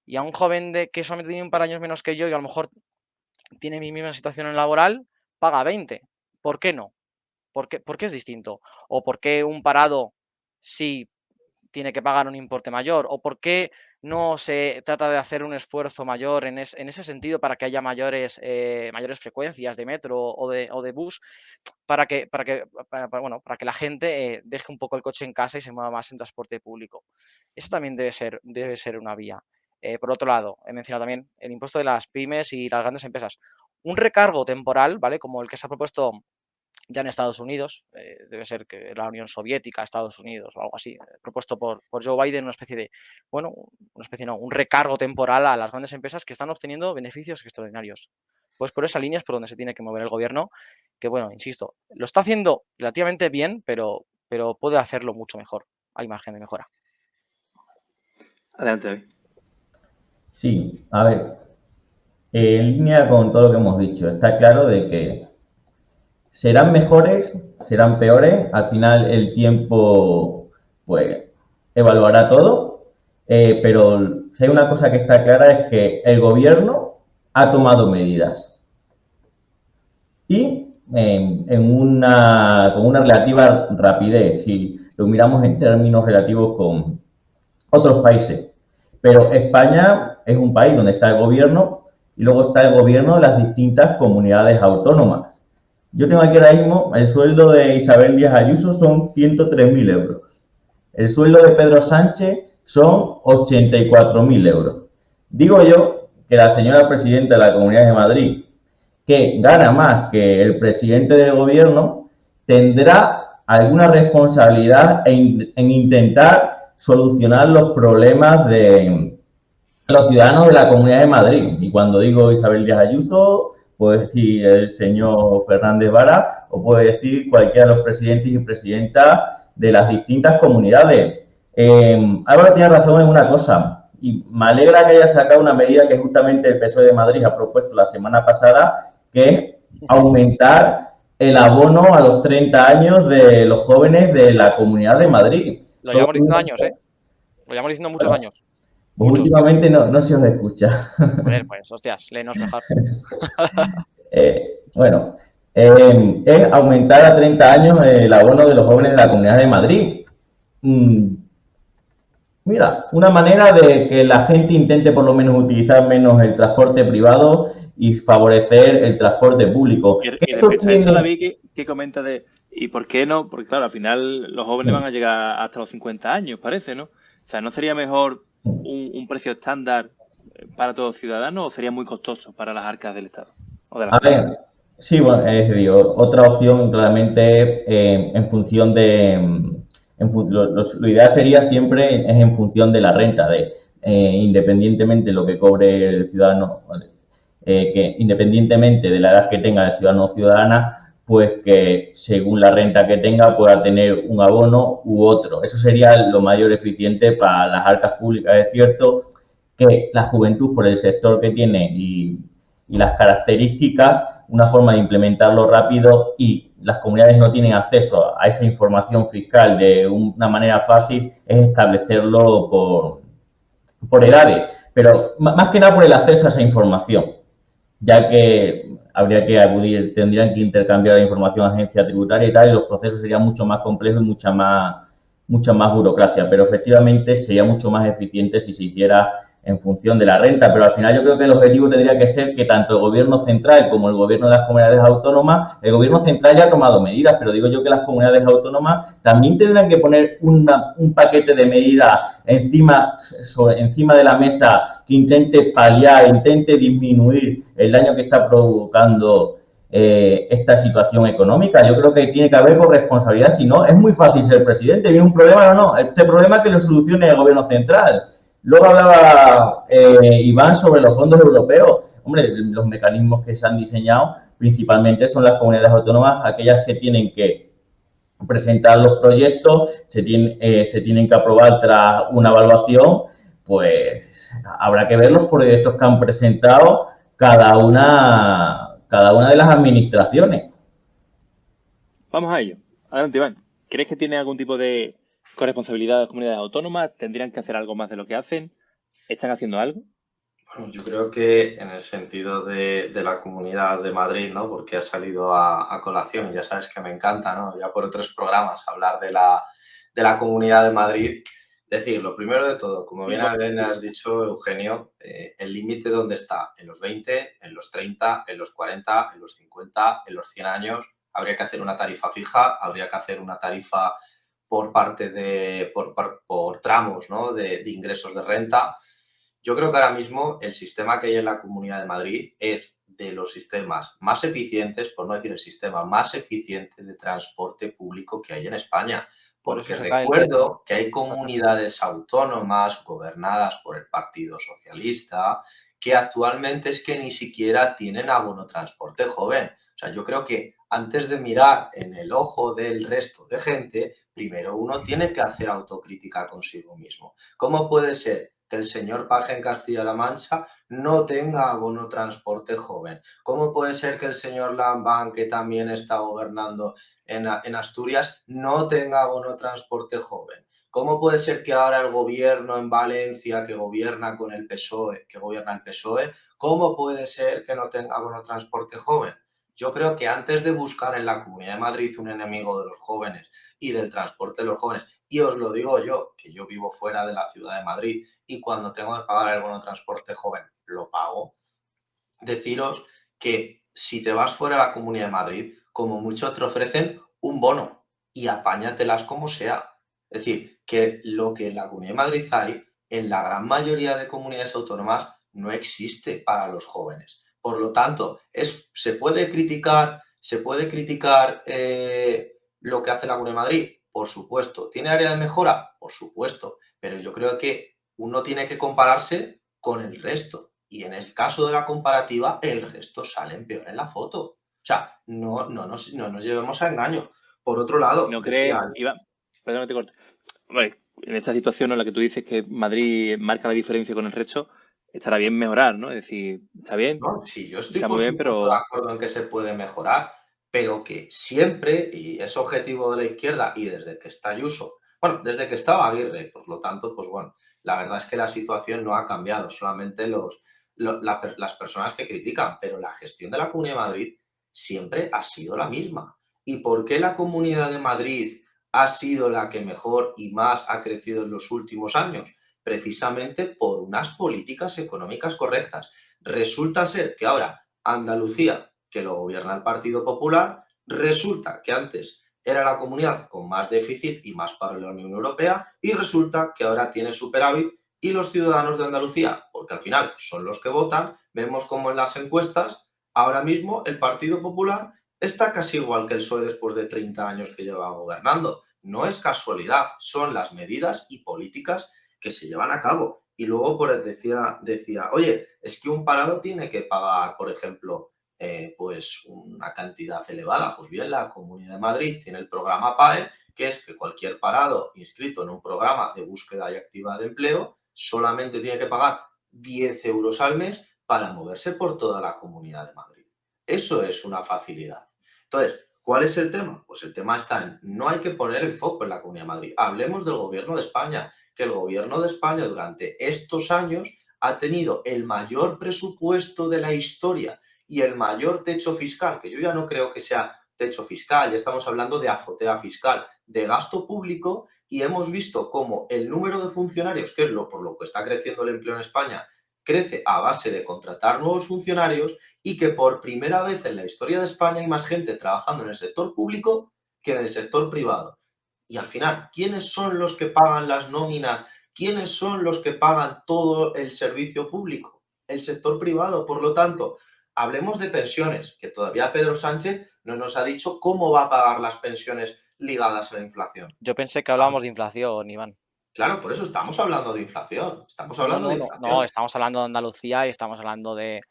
y a un joven que solamente tiene un par de años menos que yo y a lo mejor tiene mi misma situación laboral, paga 20? ¿Por qué no? ¿Por qué es distinto? ¿O por qué un parado sí tiene que pagar un importe mayor? ¿O por qué no se trata de hacer un esfuerzo mayor en ese sentido para que haya mayores frecuencias de metro o de bus para que la gente deje un poco el coche en casa y se mueva más en transporte público? Eso también debe ser una vía. Por otro lado, he mencionado también el impuesto de las pymes y las grandes empresas. Un recargo temporal, ¿vale? Como el que se ha propuesto ya en Estados Unidos, debe ser que la Unión Soviética, Estados Unidos o algo así, propuesto por Joe Biden, un recargo temporal a las grandes empresas que están obteniendo beneficios extraordinarios. Pues por esa línea es por donde se tiene que mover el gobierno, que bueno, insisto, lo está haciendo relativamente bien, pero puede hacerlo mucho mejor. Hay margen de mejora. Adelante, David. Sí, a ver, en línea con todo lo que hemos dicho, está claro de que serán mejores, serán peores, al final el tiempo pues evaluará todo, pero si hay una cosa que está clara es que el gobierno ha tomado medidas y con una relativa rapidez, si lo miramos en términos relativos con otros países. Pero España es un país donde está el gobierno y luego está el gobierno de las distintas comunidades autónomas. Yo tengo aquí ahora mismo el sueldo de Isabel Díaz Ayuso son 103.000 euros. El sueldo de Pedro Sánchez son 84.000 euros. Digo yo que la señora presidenta de la Comunidad de Madrid, que gana más que el presidente del gobierno, tendrá alguna responsabilidad en intentar solucionar los problemas de los ciudadanos de la Comunidad de Madrid. Y cuando digo Isabel Díaz Ayuso, puede decir el señor Fernández Vara o puede decir cualquiera de los presidentes y presidentas de las distintas comunidades. Álvaro tiene razón en una cosa, y me alegra que haya sacado una medida que justamente el PSOE de Madrid ha propuesto la semana pasada, que es aumentar el abono a los 30 años de los jóvenes de la Comunidad de Madrid. Lo llevamos diciendo años, ¿eh? Lo llevamos diciendo muchos años. Pues últimamente no se os escucha. Joder, pues, hostias, léenos mejor. Es aumentar a 30 años el abono de los jóvenes de la Comunidad de Madrid. Mira, una manera de que la gente intente por lo menos utilizar menos el transporte privado y favorecer el transporte público. Y respecto a eso, David, ¿qué comenta de y por qué no? Porque claro, al final los jóvenes van a llegar hasta los 50 años, parece, ¿no? O sea, ¿no sería mejor un precio estándar para todos los ciudadanos o sería muy costoso para las arcas del Estado? O de las A ver, sí, bueno, digo, otra opción claramente en función de... lo ideal sería siempre es en función de la renta, independientemente de lo que cobre el ciudadano, que independientemente de la edad que tenga el ciudadano o ciudadana, pues que según la renta que tenga pueda tener un abono u otro. Eso sería lo mayor eficiente para las arcas públicas. Es cierto que la juventud, por el sector que tiene y las características, una forma de implementarlo rápido y las comunidades no tienen acceso a esa información fiscal de una manera fácil, es establecerlo por edades, pero más que nada por el acceso a esa información, ya que habría que acudir, tendrían que intercambiar la información a agencia tributaria y tal, y los procesos serían mucho más complejos y mucha más burocracia, pero efectivamente sería mucho más eficiente si se hiciera en función de la renta, pero al final yo creo que el objetivo tendría que ser que tanto el gobierno central como el gobierno de las comunidades autónomas, el gobierno central ya ha tomado medidas, pero digo yo que las comunidades autónomas también tendrán que poner un paquete de medidas encima de la mesa que intente paliar, intente disminuir el daño que está provocando esta situación económica. Yo creo que tiene que haber corresponsabilidad, si no, es muy fácil ser presidente, viene un problema, no, este problema que lo solucione el gobierno central. Luego hablaba Iván sobre los fondos europeos. Hombre, los mecanismos que se han diseñado principalmente son las comunidades autónomas, aquellas que tienen que presentar los proyectos, se tienen que aprobar tras una evaluación, pues habrá que ver los proyectos que han presentado cada una de las administraciones. Vamos a ello. Adelante, Iván. ¿Crees que tiene algún tipo de corresponsabilidad de las comunidades autónomas? ¿Tendrían que hacer algo más de lo que hacen? ¿Están haciendo algo? Bueno, yo creo que en el sentido de la Comunidad de Madrid, ¿no? Porque ha salido a colación y ya sabes que me encanta, ¿no? Ya por otros programas hablar de la Comunidad de Madrid. Decir, lo primero de todo, como bien has dicho, Eugenio, el límite ¿dónde está? En los 20, en los 30, en los 40, en los 50, en los 100 años. Habría que hacer una tarifa fija, habría que hacer una tarifa por parte por tramos, ¿no? de ingresos de renta. Yo creo que ahora mismo el sistema que hay en la Comunidad de Madrid es de los sistemas más eficientes, por no decir el sistema más eficiente de transporte público que hay en España. Porque recuerdo que hay comunidades autónomas gobernadas por el Partido Socialista que actualmente es que ni siquiera tienen abono transporte joven. O sea, yo creo que antes de mirar en el ojo del resto de gente, primero uno tiene que hacer autocrítica consigo mismo. ¿Cómo puede ser que el señor Paje en Castilla-La Mancha no tenga abono transporte joven? ¿Cómo puede ser que el señor Lambán, que también está gobernando en Asturias, no tenga abono transporte joven? ¿Cómo puede ser que ahora el gobierno en Valencia, que gobierna con el PSOE, cómo puede ser que no tenga abono transporte joven? Yo creo que antes de buscar en la Comunidad de Madrid un enemigo de los jóvenes y del transporte de los jóvenes, y os lo digo yo, que yo vivo fuera de la ciudad de Madrid y cuando tengo que pagar el bono transporte joven lo pago, deciros que si te vas fuera de la Comunidad de Madrid, como mucho te ofrecen un bono y apáñatelas como sea. Es decir, que lo que en la Comunidad de Madrid hay, en la gran mayoría de comunidades autónomas, no existe para los jóvenes. Por lo tanto, se puede criticar lo que hace la Comunidad de Madrid, por supuesto. ¿Tiene área de mejora? Por supuesto. Pero yo creo que uno tiene que compararse con el resto. Y en el caso de la comparativa, el resto salen peor en la foto. O sea, no nos llevemos a engaño. Por otro lado... ¿No crees, Iván? Perdón, te corto. Vale, en esta situación en la que tú dices que Madrid marca la diferencia con el resto, estará bien mejorar, ¿no? Es decir, está bien. No, sí, yo estoy está muy bien, pero... de acuerdo en que se puede mejorar, pero que siempre, y es objetivo de la izquierda, y desde que está Ayuso, bueno, desde que estaba Aguirre, por lo tanto, pues bueno, la verdad es que la situación no ha cambiado, solamente las personas que critican, pero la gestión de la Comunidad de Madrid siempre ha sido la misma. ¿Y por qué la Comunidad de Madrid ha sido la que mejor y más ha crecido en los últimos años? Precisamente por unas políticas económicas correctas. Resulta ser que ahora Andalucía, que lo gobierna el Partido Popular, resulta que antes era la comunidad con más déficit y más paro en la Unión Europea y resulta que ahora tiene superávit y los ciudadanos de Andalucía, porque al final son los que votan, vemos como en las encuestas ahora mismo el Partido Popular está casi igual que el PSOE después de 30 años que lleva gobernando. No es casualidad, son las medidas y políticas que se llevan a cabo. Y luego decía, oye, es que un parado tiene que pagar, por ejemplo, pues una cantidad elevada. Pues bien, la Comunidad de Madrid tiene el programa PAE, que es que cualquier parado inscrito en un programa de búsqueda y activa de empleo solamente tiene que pagar 10 euros al mes para moverse por toda la Comunidad de Madrid. Eso es una facilidad. Entonces, ¿cuál es el tema? Pues el tema está en, no hay que poner el foco en la Comunidad de Madrid. Hablemos del Gobierno de España, que el Gobierno de España durante estos años ha tenido el mayor presupuesto de la historia y el mayor techo fiscal, que yo ya no creo que sea techo fiscal, ya estamos hablando de azotea fiscal, de gasto público, y hemos visto cómo el número de funcionarios, que es por lo que está creciendo el empleo en España, crece a base de contratar nuevos funcionarios y que por primera vez en la historia de España hay más gente trabajando en el sector público que en el sector privado. Y al final, ¿quiénes son los que pagan las nóminas? ¿Quiénes son los que pagan todo el servicio público? El sector privado. Por lo tanto, hablemos de pensiones, que todavía Pedro Sánchez no nos ha dicho cómo va a pagar las pensiones ligadas a la inflación. Yo pensé que hablábamos de inflación, Iván. Claro, por eso estamos hablando de inflación. Estamos hablando de inflación. No, estamos hablando de Andalucía y estamos hablando del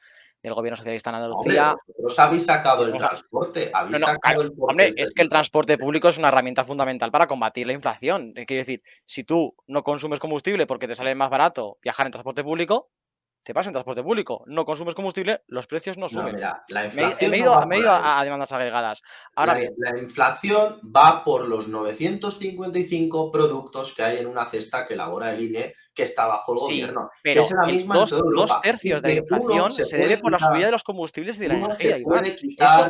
gobierno socialista en Andalucía. Hombre, vosotros habéis sacado el transporte, habéis sacado el porqué. Hombre, es que el transporte público es una herramienta fundamental para combatir la inflación. Quiero decir, si tú no consumes combustible porque te sale más barato viajar en transporte público, te vas en transporte público. No consumes combustible, los precios no suben. No, mira, la Me inflación he no ido va por ahí. a demandas agregadas. Ahora bien, La inflación va por los 955 productos que hay en una cesta que elabora el INE, que está bajo el sí, gobierno, que pero es la misma en toda Europa. 2/3 de la inflación se debe por la subida de los combustibles y de la energía, Iván.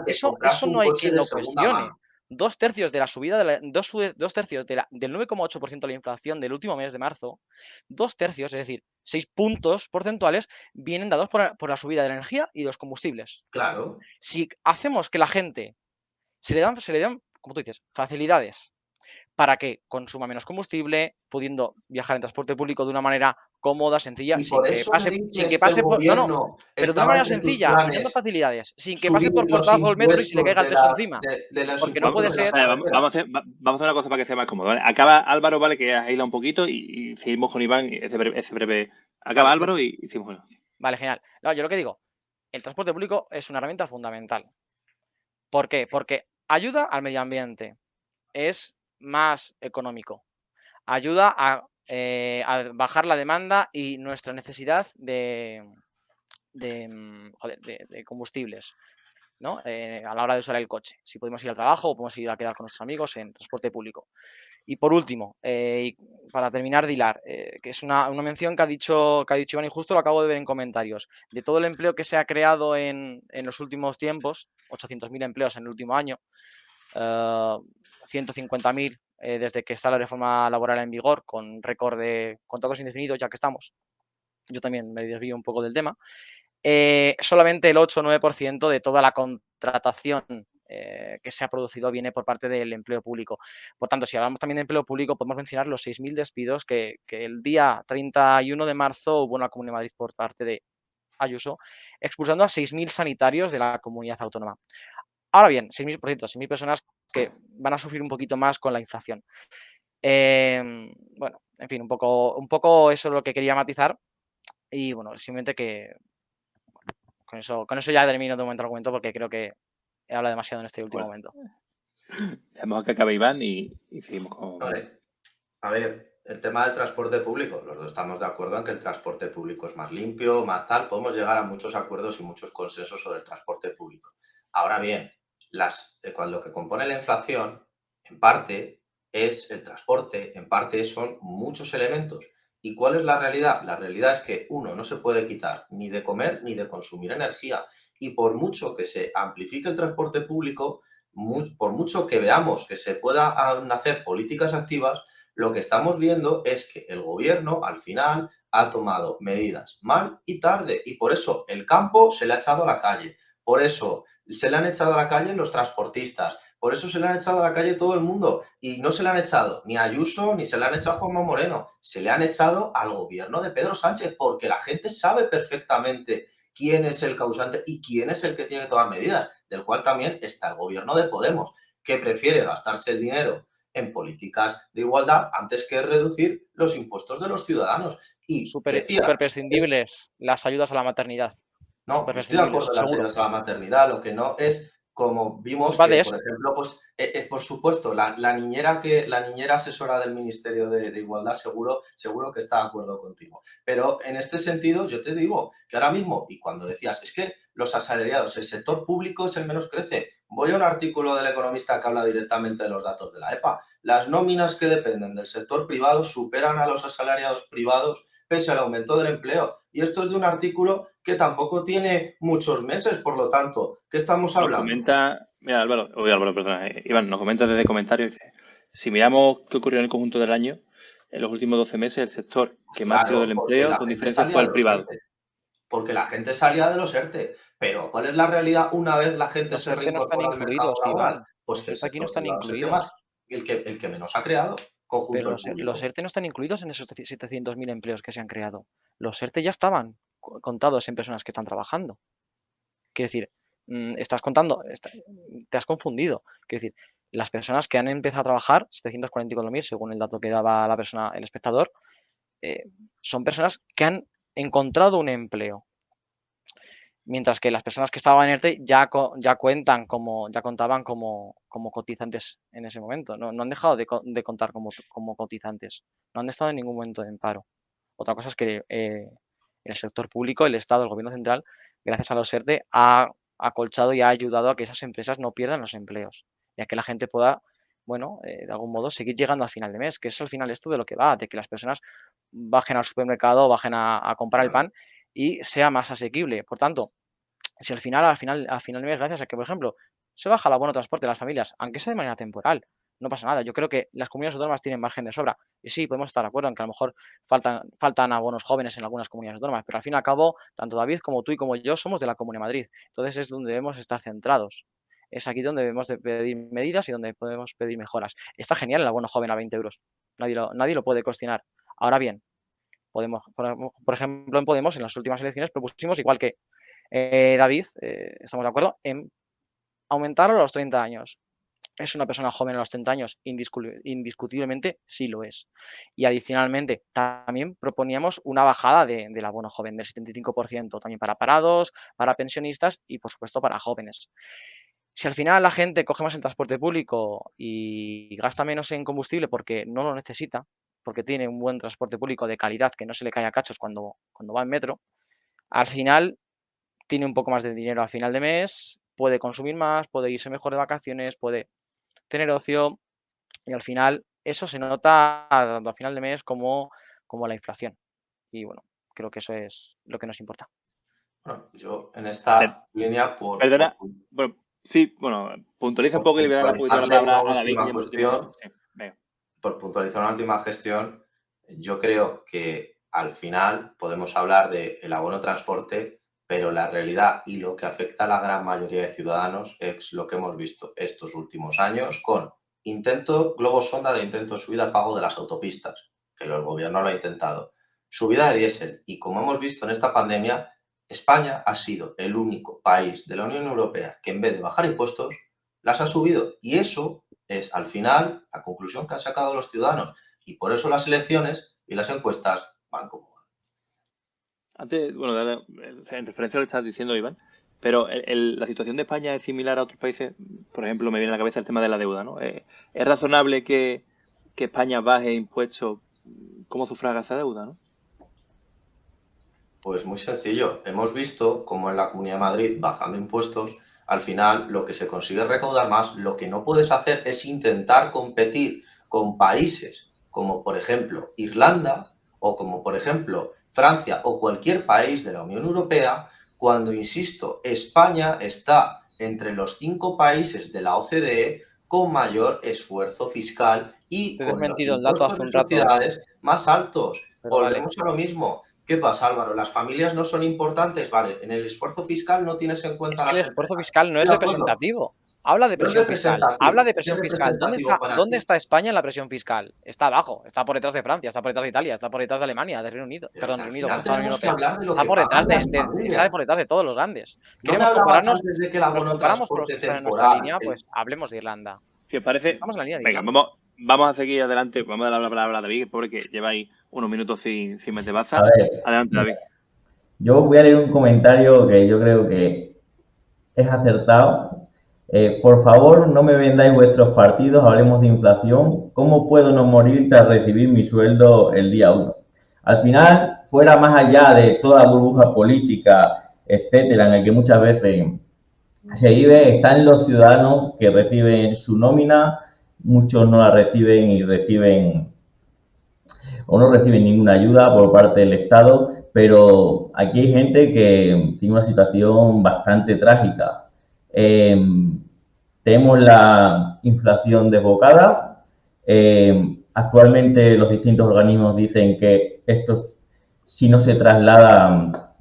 Eso no hay quien lo cuestione. 2/3 de la subida, del 9,8% de la inflación del último mes de marzo, 2/3, es decir, 6 puntos porcentuales, vienen dados por la subida de la energía y de los combustibles. Claro. Si hacemos que la gente se le dan, como tú dices, facilidades para que consuma menos combustible, pudiendo viajar en transporte público de una manera cómoda, sencilla, sin que pase por... No, pero de una manera sencilla y dando facilidades, sin que pase por cortado el metro y se le caiga el techo encima. Porque no puede ser... Vamos a hacer una cosa para que sea más cómodo, ¿vale? Acaba Álvaro, ¿vale? Que has hilado un poquito y seguimos con Iván, ese breve. Acaba Álvaro y seguimos con Iván. Vale, genial. No, yo lo que digo, el transporte público es una herramienta fundamental. ¿Por qué? Porque ayuda al medio ambiente, es más económico, ayuda a bajar la demanda y nuestra necesidad de combustibles, ¿no? A la hora de usar el coche. Si podemos ir al trabajo o podemos ir a quedar con nuestros amigos en transporte público. Y por último, para terminar de hilar, que es una mención que ha dicho Iván y justo lo acabo de ver en comentarios, de todo el empleo que se ha creado en los últimos tiempos, 800.000 empleos en el último año, 150.000 desde que está la reforma laboral en vigor, con récord de contratos indefinidos, ya que estamos. Yo también me desvío un poco del tema. Solamente el 8 o 9% de toda la contratación que se ha producido viene por parte del empleo público. Por tanto, si hablamos también de empleo público, podemos mencionar los 6.000 despidos que el día 31 de marzo hubo en la Comunidad de Madrid por parte de Ayuso, expulsando a 6.000 sanitarios de la comunidad autónoma. Ahora bien, 6.000 personas que van a sufrir un poquito más con la inflación. Bueno, en fin, un poco eso es lo que quería matizar. Y bueno, simplemente que con eso ya termino de momento el argumento porque creo que he hablado demasiado en este último momento. Dejamos que acabe Iván y seguimos con... Vale. A ver, el tema del transporte público. Los dos estamos de acuerdo en que el transporte público es más limpio, más tal. Podemos llegar a muchos acuerdos y muchos consensos sobre el transporte público. Ahora bien, lo que compone la inflación, en parte, es el transporte, en parte son muchos elementos. ¿Y cuál es la realidad? La realidad es que uno no se puede quitar ni de comer ni de consumir energía. Y por mucho que se amplifique el transporte público, por mucho que veamos que se puedan hacer políticas activas, lo que estamos viendo es que el gobierno al final ha tomado medidas mal y tarde y por eso el campo se le ha echado a la calle. Por eso se le han echado a la calle los transportistas, por eso se le han echado a la calle todo el mundo. Y no se le han echado ni a Ayuso ni se le han echado a Juanma Moreno, se le han echado al gobierno de Pedro Sánchez, porque la gente sabe perfectamente quién es el causante y quién es el que tiene que tomar medidas, del cual también está el gobierno de Podemos, que prefiere gastarse el dinero en políticas de igualdad antes que reducir los impuestos de los ciudadanos. Y Súper decía, prescindibles las ayudas a la maternidad. no, Súper yo estoy de prescindibles, acuerdo en las seguro. ayudas a la maternidad, lo que no es, como vimos, Va que, de por eso. ejemplo, pues, por supuesto, la niñera asesora del Ministerio de Igualdad seguro que está de acuerdo contigo. Pero en este sentido, yo te digo que ahora mismo, y cuando decías, es que los asalariados, el sector público es el menos crece. Voy a un artículo del Economista que habla directamente de los datos de la EPA. Las nóminas que dependen del sector privado superan a los asalariados privados pese al aumento del empleo. Y esto es de un artículo que tampoco tiene muchos meses, por lo tanto, ¿qué estamos hablando? Nos comenta, mira Álvaro, perdona, Iván, nos comenta desde comentarios, dice, si miramos qué ocurrió en el conjunto del año, en los últimos 12 meses el sector que más tiró del empleo, con diferencia, fue el privado. Porque la gente salía de los ERTE. Pero ¿cuál es la realidad una vez la gente se reincorpora al mercado laboral? Pues que el aquí no sector están privado es incluidos. el que menos ha creado conjunto Pero al público. los ERTE no están incluidos en esos 700.000 empleos que se han creado. Los ERTE ya estaban contados en personas que están trabajando. Quiero decir, estás contando, te has confundido. Quiero decir, las personas que han empezado a trabajar, 744.000, según el dato que daba la persona, el espectador, son personas que han encontrado un empleo. Mientras que las personas que estaban en ERTE ya contaban como cotizantes en ese momento. No han dejado de contar como cotizantes. No han estado en ningún momento en paro. Otra cosa es que el sector público, el Estado, el gobierno central, gracias a los ERTE, ha acolchado y ha ayudado a que esas empresas no pierdan los empleos y a que la gente pueda, bueno, de algún modo seguir llegando a final de mes, que es al final esto de lo que va, de que las personas bajen al supermercado, bajen a comprar el pan y sea más asequible. Por tanto, si al final de mes, gracias a que, por ejemplo, se baja el abono de transporte de las familias, aunque sea de manera temporal, no pasa nada. Yo creo que las comunidades autónomas tienen margen de sobra. Y sí, podemos estar de acuerdo en que a lo mejor faltan abonos jóvenes en algunas comunidades autónomas, pero al fin y al cabo, tanto David como tú y como yo somos de la Comunidad de Madrid. Entonces es donde debemos estar centrados. Es aquí donde debemos de pedir medidas y donde podemos pedir mejoras. Está genial el abono joven a 20 euros. Nadie lo puede cuestionar. Ahora bien, Podemos, por ejemplo, en Podemos, en las últimas elecciones propusimos, igual que David, estamos de acuerdo, en aumentarlo a los 30 años. ¿Es una persona joven a los 30 años? Indiscutiblemente sí lo es. Y adicionalmente, también proponíamos una bajada del abono joven del 75%, también para parados, para pensionistas y, por supuesto, para jóvenes. Si al final la gente coge más el transporte público y gasta menos en combustible porque no lo necesita, porque tiene un buen transporte público de calidad que no se le cae a cachos cuando va en metro, al final tiene un poco más de dinero al final de mes, puede consumir más, puede irse mejor de vacaciones, puede tener ocio y al final eso se nota tanto al final de mes como la inflación. Y bueno, creo que eso es lo que nos importa. Bueno, yo en esta línea Perdona, bueno, sí, bueno, puntualiza un poco y le voy a dar un poquito la palabra a David, que ya hemos tenido. Sí, venga. Por puntualizar una última gestión, yo creo que al final podemos hablar del abono transporte, pero la realidad y lo que afecta a la gran mayoría de ciudadanos es lo que hemos visto estos últimos años con globos sonda de intento de subida al pago de las autopistas, que el gobierno lo ha intentado, subida de diésel y como hemos visto en esta pandemia, España ha sido el único país de la Unión Europea que en vez de bajar impuestos, las ha subido y eso es al final la conclusión que han sacado los ciudadanos y por eso las elecciones y las encuestas van como van. Antes, bueno, en referencia a lo que estás diciendo, Iván, pero la situación de España es similar a otros países. Por ejemplo, me viene a la cabeza el tema de la deuda, ¿no? ¿Es razonable que España baje impuestos como sufraga esa deuda, no? Pues muy sencillo. Hemos visto cómo en la Comunidad de Madrid, bajando impuestos, al final lo que se consigue es recaudar más. Lo que no puedes hacer es intentar competir con países como, por ejemplo, Irlanda o como, por ejemplo, Francia o cualquier país de la Unión Europea, cuando, insisto, España está entre los 5 países de la OCDE con mayor esfuerzo fiscal y con los impuestos de sociedades más altos. Volvemos a lo mismo. ¿Qué pasa, Álvaro? ¿Las familias no son importantes? Vale, en el esfuerzo fiscal no tienes en cuenta las El esfuerzo empresas. fiscal no es De acuerdo. representativo. Habla de No es presión fiscal. Habla de representativo. ¿Qué presión es fiscal. representativo para ¿Dónde ti? está España en la presión fiscal? Está abajo. Está por detrás de Francia, está por detrás de Italia, está por detrás de Alemania, de Reino Unido. Pero Perdón, que al Reino Unido, cuando final está la Unión tenemos que Europea. hablar de lo Está que por pagan detrás las está familias. por detrás de todos los grandes. ¿No me ¿Queremos hablabas compararnos? antes de que el Si nos abono comparamos por los transporte que están en nuestra temporal? línea, pues hablemos de Irlanda. Si os parece, Vamos a la línea de venga, Irlanda. vamos a seguir adelante. Vamos a dar la palabra a David, porque lleva ahí unos minutos sin meter baza. A ver, Adelante, David. yo voy a leer un comentario que yo creo que es acertado. Por favor, no me vendáis vuestros partidos, hablemos de inflación. ¿Cómo puedo no morir tras recibir mi sueldo el día 1? Al final, fuera más allá de toda burbuja política, etcétera, en el que muchas veces se vive, están los ciudadanos que reciben su nómina, muchos no la reciben y reciben o no reciben ninguna ayuda por parte del Estado, pero aquí hay gente que tiene una situación bastante trágica. Tenemos la inflación desbocada. Actualmente los distintos organismos dicen que esto, si no se traslada,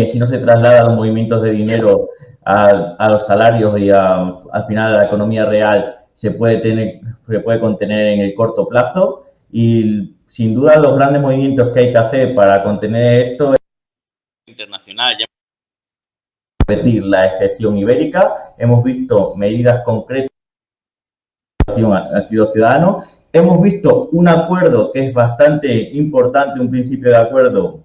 si no se traslada los movimientos de dinero a los salarios y al final a la economía real, se puede contener en el corto plazo. Y sin duda los grandes movimientos que hay que hacer para contener esto es internacional. Ya repetir la excepción ibérica, hemos visto medidas concretas aquí los ciudadanos, hemos visto un acuerdo que es bastante importante, un principio de acuerdo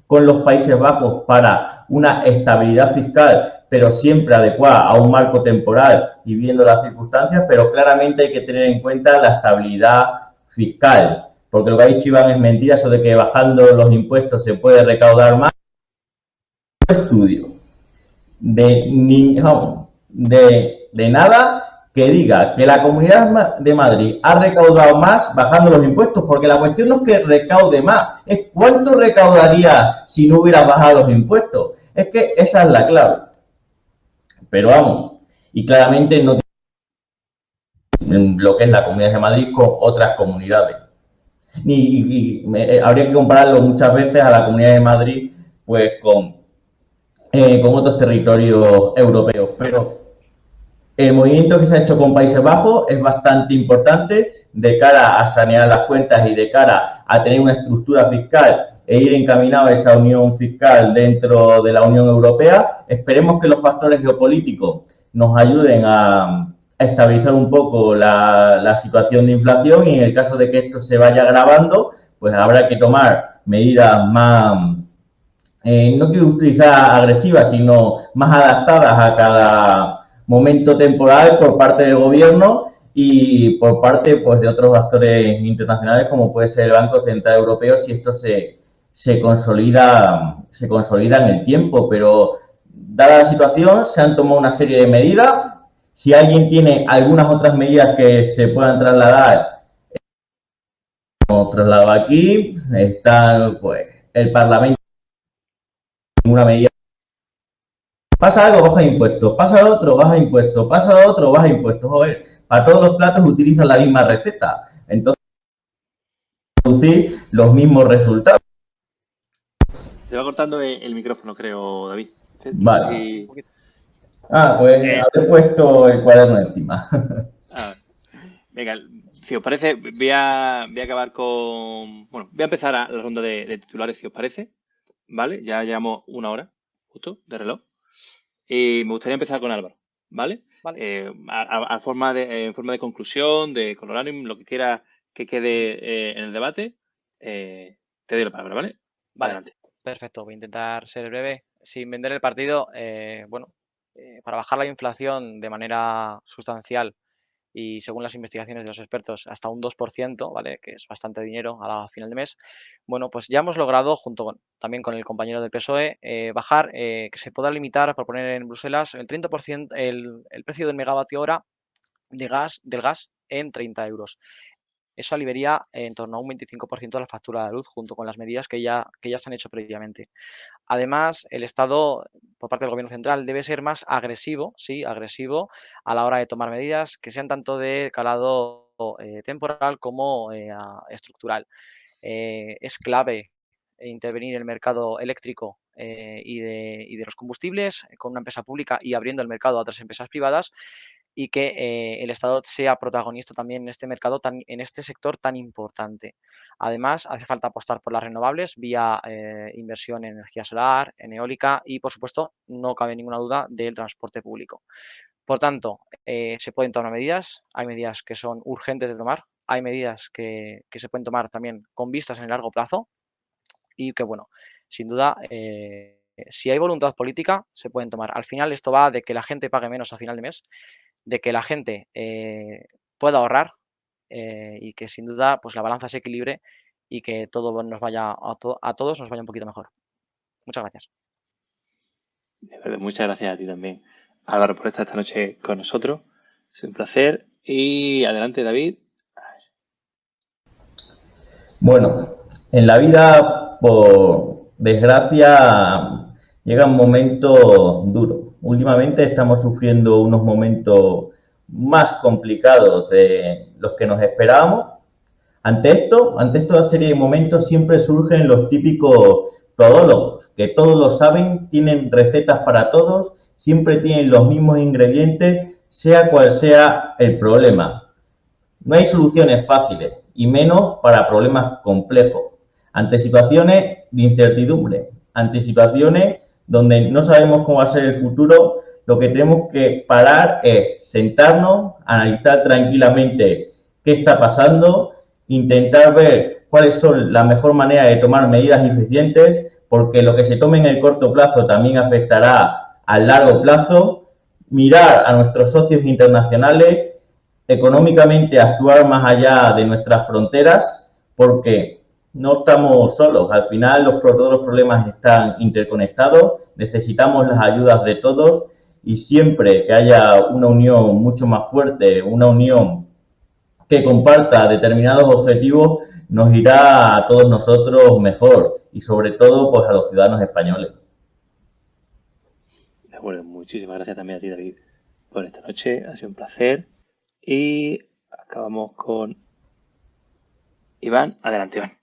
con los Países Bajos para una estabilidad fiscal, pero siempre adecuada a un marco temporal y viendo las circunstancias, pero claramente hay que tener en cuenta la estabilidad fiscal, porque lo que ha dicho Iván es mentira, eso de que bajando los impuestos se puede recaudar más. Estudio de nada que diga que la Comunidad de Madrid ha recaudado más bajando los impuestos, porque la cuestión no es que recaude más, es cuánto recaudaría si no hubieras bajado los impuestos. Es que esa es la clave. Pero vamos, y claramente no tiene lo que es la Comunidad de Madrid con otras comunidades. Habría que compararlo muchas veces a la Comunidad de Madrid pues con otros territorios europeos, pero el movimiento que se ha hecho con Países Bajos es bastante importante de cara a sanear las cuentas y de cara a tener una estructura fiscal e ir encaminado a esa unión fiscal dentro de la Unión Europea. Esperemos que los factores geopolíticos nos ayuden a estabilizar un poco la situación de inflación y en el caso de que esto se vaya agravando, pues habrá que tomar medidas más, no quiero utilizar agresivas, sino más adaptadas a cada momento temporal por parte del gobierno y por parte pues, de otros actores internacionales como puede ser el Banco Central Europeo si esto se consolida en el tiempo. Pero dada la situación se han tomado una serie de medidas. Si alguien tiene algunas otras medidas que se puedan trasladar, hemos trasladado aquí. Está pues el Parlamento una medida. Pasa algo, baja impuestos. Pasa el otro, baja impuestos. Pasa el otro, baja impuestos. Joder, para todos los platos utilizan la misma receta. Entonces, producir los mismos resultados. Te va cortando el micrófono, creo, David. Vale. Sí. Pues haber puesto el cuaderno encima. Venga, si os parece, voy a acabar con... Bueno, voy a empezar la ronda de titulares, si os parece. ¿Vale? Ya llevamos una hora, justo, de reloj. Y me gustaría empezar con Álvaro, ¿vale? Vale. En forma de conclusión, de colorario, lo que quiera que quede en el debate, te doy la palabra, ¿vale? Vale, adelante. Perfecto. Voy a intentar ser breve. Sin vender el partido, para bajar la inflación de manera sustancial y según las investigaciones de los expertos, hasta un 2%, ¿vale? Que es bastante dinero a la final de mes. Bueno, pues ya hemos logrado, también con el compañero del PSOE, bajar, que se pueda limitar a proponer en Bruselas el 30%, el precio del megavatio hora del gas en 30 euros. Eso aliviaría en torno a un 25% de la factura de la luz, junto con las medidas que ya se han hecho previamente. Además, el Estado, por parte del Gobierno central, debe ser más agresivo, sí, agresivo, a la hora de tomar medidas que sean tanto de calado temporal como estructural. Es clave intervenir el mercado eléctrico y de los combustibles con una empresa pública y abriendo el mercado a otras empresas privadas, y que el Estado sea protagonista también en este mercado, en este sector tan importante. Además, hace falta apostar por las renovables vía inversión en energía solar, en eólica y, por supuesto, no cabe ninguna duda del transporte público. Por tanto, se pueden tomar medidas, hay medidas que son urgentes de tomar, hay medidas que se pueden tomar también con vistas en el largo plazo y que, bueno, sin duda, si hay voluntad política, se pueden tomar. Al final esto va de que la gente pague menos a final de mes, de que la gente pueda ahorrar y que sin duda pues la balanza se equilibre y que todo nos vaya a todos nos vaya un poquito mejor. Muchas gracias. De verdad, muchas gracias a ti también, Álvaro, por estar esta noche con nosotros. Es un placer. Y adelante, David. Bueno, en la vida, por desgracia, llegan momentos duros. Últimamente estamos sufriendo unos momentos más complicados de los que nos esperábamos. Ante esta serie de momentos siempre surgen los típicos todólogos, que todos lo saben, tienen recetas para todos, siempre tienen los mismos ingredientes, sea cual sea el problema. No hay soluciones fáciles, y menos para problemas complejos. Ante situaciones de incertidumbre, ante situaciones donde no sabemos cómo va a ser el futuro, lo que tenemos que parar es sentarnos, analizar tranquilamente qué está pasando, intentar ver cuáles son la mejor manera de tomar medidas eficientes, porque lo que se tome en el corto plazo también afectará al largo plazo, mirar a nuestros socios internacionales, económicamente actuar más allá de nuestras fronteras, porque no estamos solos. Al final todos los problemas están interconectados, necesitamos las ayudas de todos y siempre que haya una unión mucho más fuerte, una unión que comparta determinados objetivos, nos irá a todos nosotros mejor y sobre todo pues a los ciudadanos españoles. De acuerdo, muchísimas gracias también a ti, David, por esta noche. Ha sido un placer. Y acabamos con Iván. Adelante, Iván.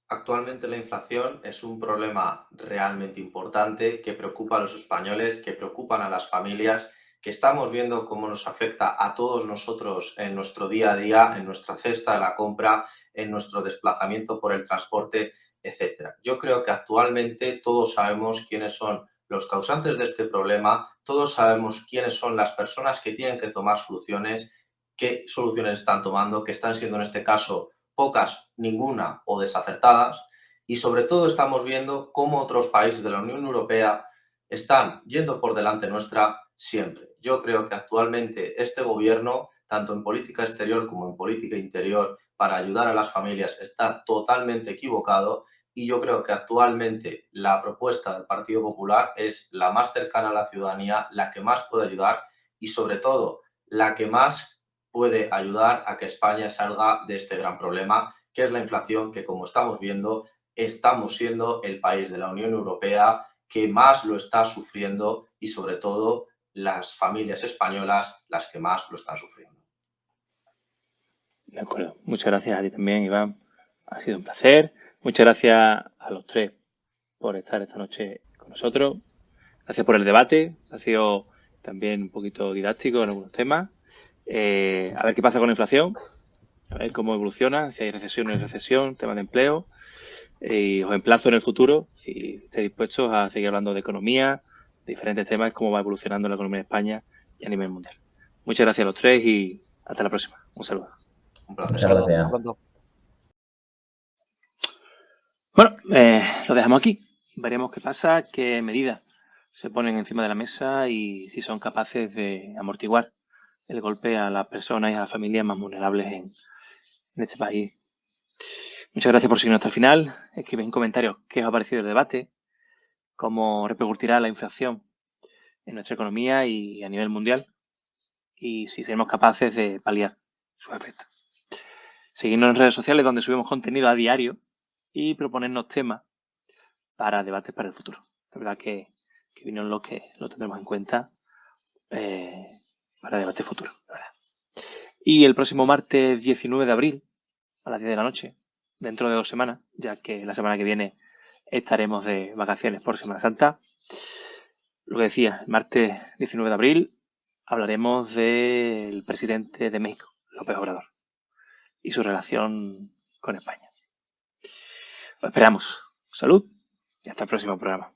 Actualmente la inflación es un problema realmente importante que preocupa a los españoles, que preocupan a las familias, que estamos viendo cómo nos afecta a todos nosotros en nuestro día a día, en nuestra cesta de la compra, en nuestro desplazamiento por el transporte, etc. Yo creo que actualmente todos sabemos quiénes son los causantes de este problema, todos sabemos quiénes son las personas que tienen que tomar soluciones, qué soluciones están tomando, que están siendo en este caso pocas, ninguna o desacertadas, y sobre todo estamos viendo cómo otros países de la Unión Europea están yendo por delante nuestra siempre. Yo creo que actualmente este gobierno, tanto en política exterior como en política interior, para ayudar a las familias, está totalmente equivocado, y yo creo que actualmente la propuesta del Partido Popular es la más cercana a la ciudadanía, la que más puede ayudar y sobre todo la que más puede ayudar a que España salga de este gran problema, que es la inflación, que como estamos viendo, estamos siendo el país de la Unión Europea que más lo está sufriendo y sobre todo las familias españolas las que más lo están sufriendo. De acuerdo. Muchas gracias a ti también, Iván. Ha sido un placer. Muchas gracias a los tres por estar esta noche con nosotros. Gracias por el debate. Ha sido también un poquito didáctico en algunos temas. A ver qué pasa con la inflación, a ver cómo evoluciona, si hay recesión o no hay recesión, temas de empleo. Y os emplazo en el futuro, si estáis dispuestos a seguir hablando de economía, de diferentes temas, cómo va evolucionando la economía de España y a nivel mundial. Muchas gracias a los tres y hasta la próxima. Un saludo. Un placer. Muchas gracias. Hasta pronto. Bueno, lo dejamos aquí. Veremos qué pasa, qué medidas se ponen encima de la mesa y si son capaces de amortiguar el golpe a las personas y a las familias más vulnerables en este país. Muchas gracias por seguirnos hasta el final. Escribid en comentarios qué os ha parecido el debate, cómo repercutirá la inflación en nuestra economía y a nivel mundial y si seremos capaces de paliar sus efectos. Seguidnos en redes sociales donde subimos contenido a diario y proponernos temas para debates para el futuro. La verdad que vino lo que lo tendremos en cuenta para debate futuro. La verdad. Y el próximo martes 19 de abril a las 10 de la noche dentro de 2 semanas, ya que la semana que viene estaremos de vacaciones por Semana Santa. Lo que decía, el martes 19 de abril hablaremos del presidente de México, López Obrador, y su relación con España. Lo esperamos. Salud y hasta el próximo programa.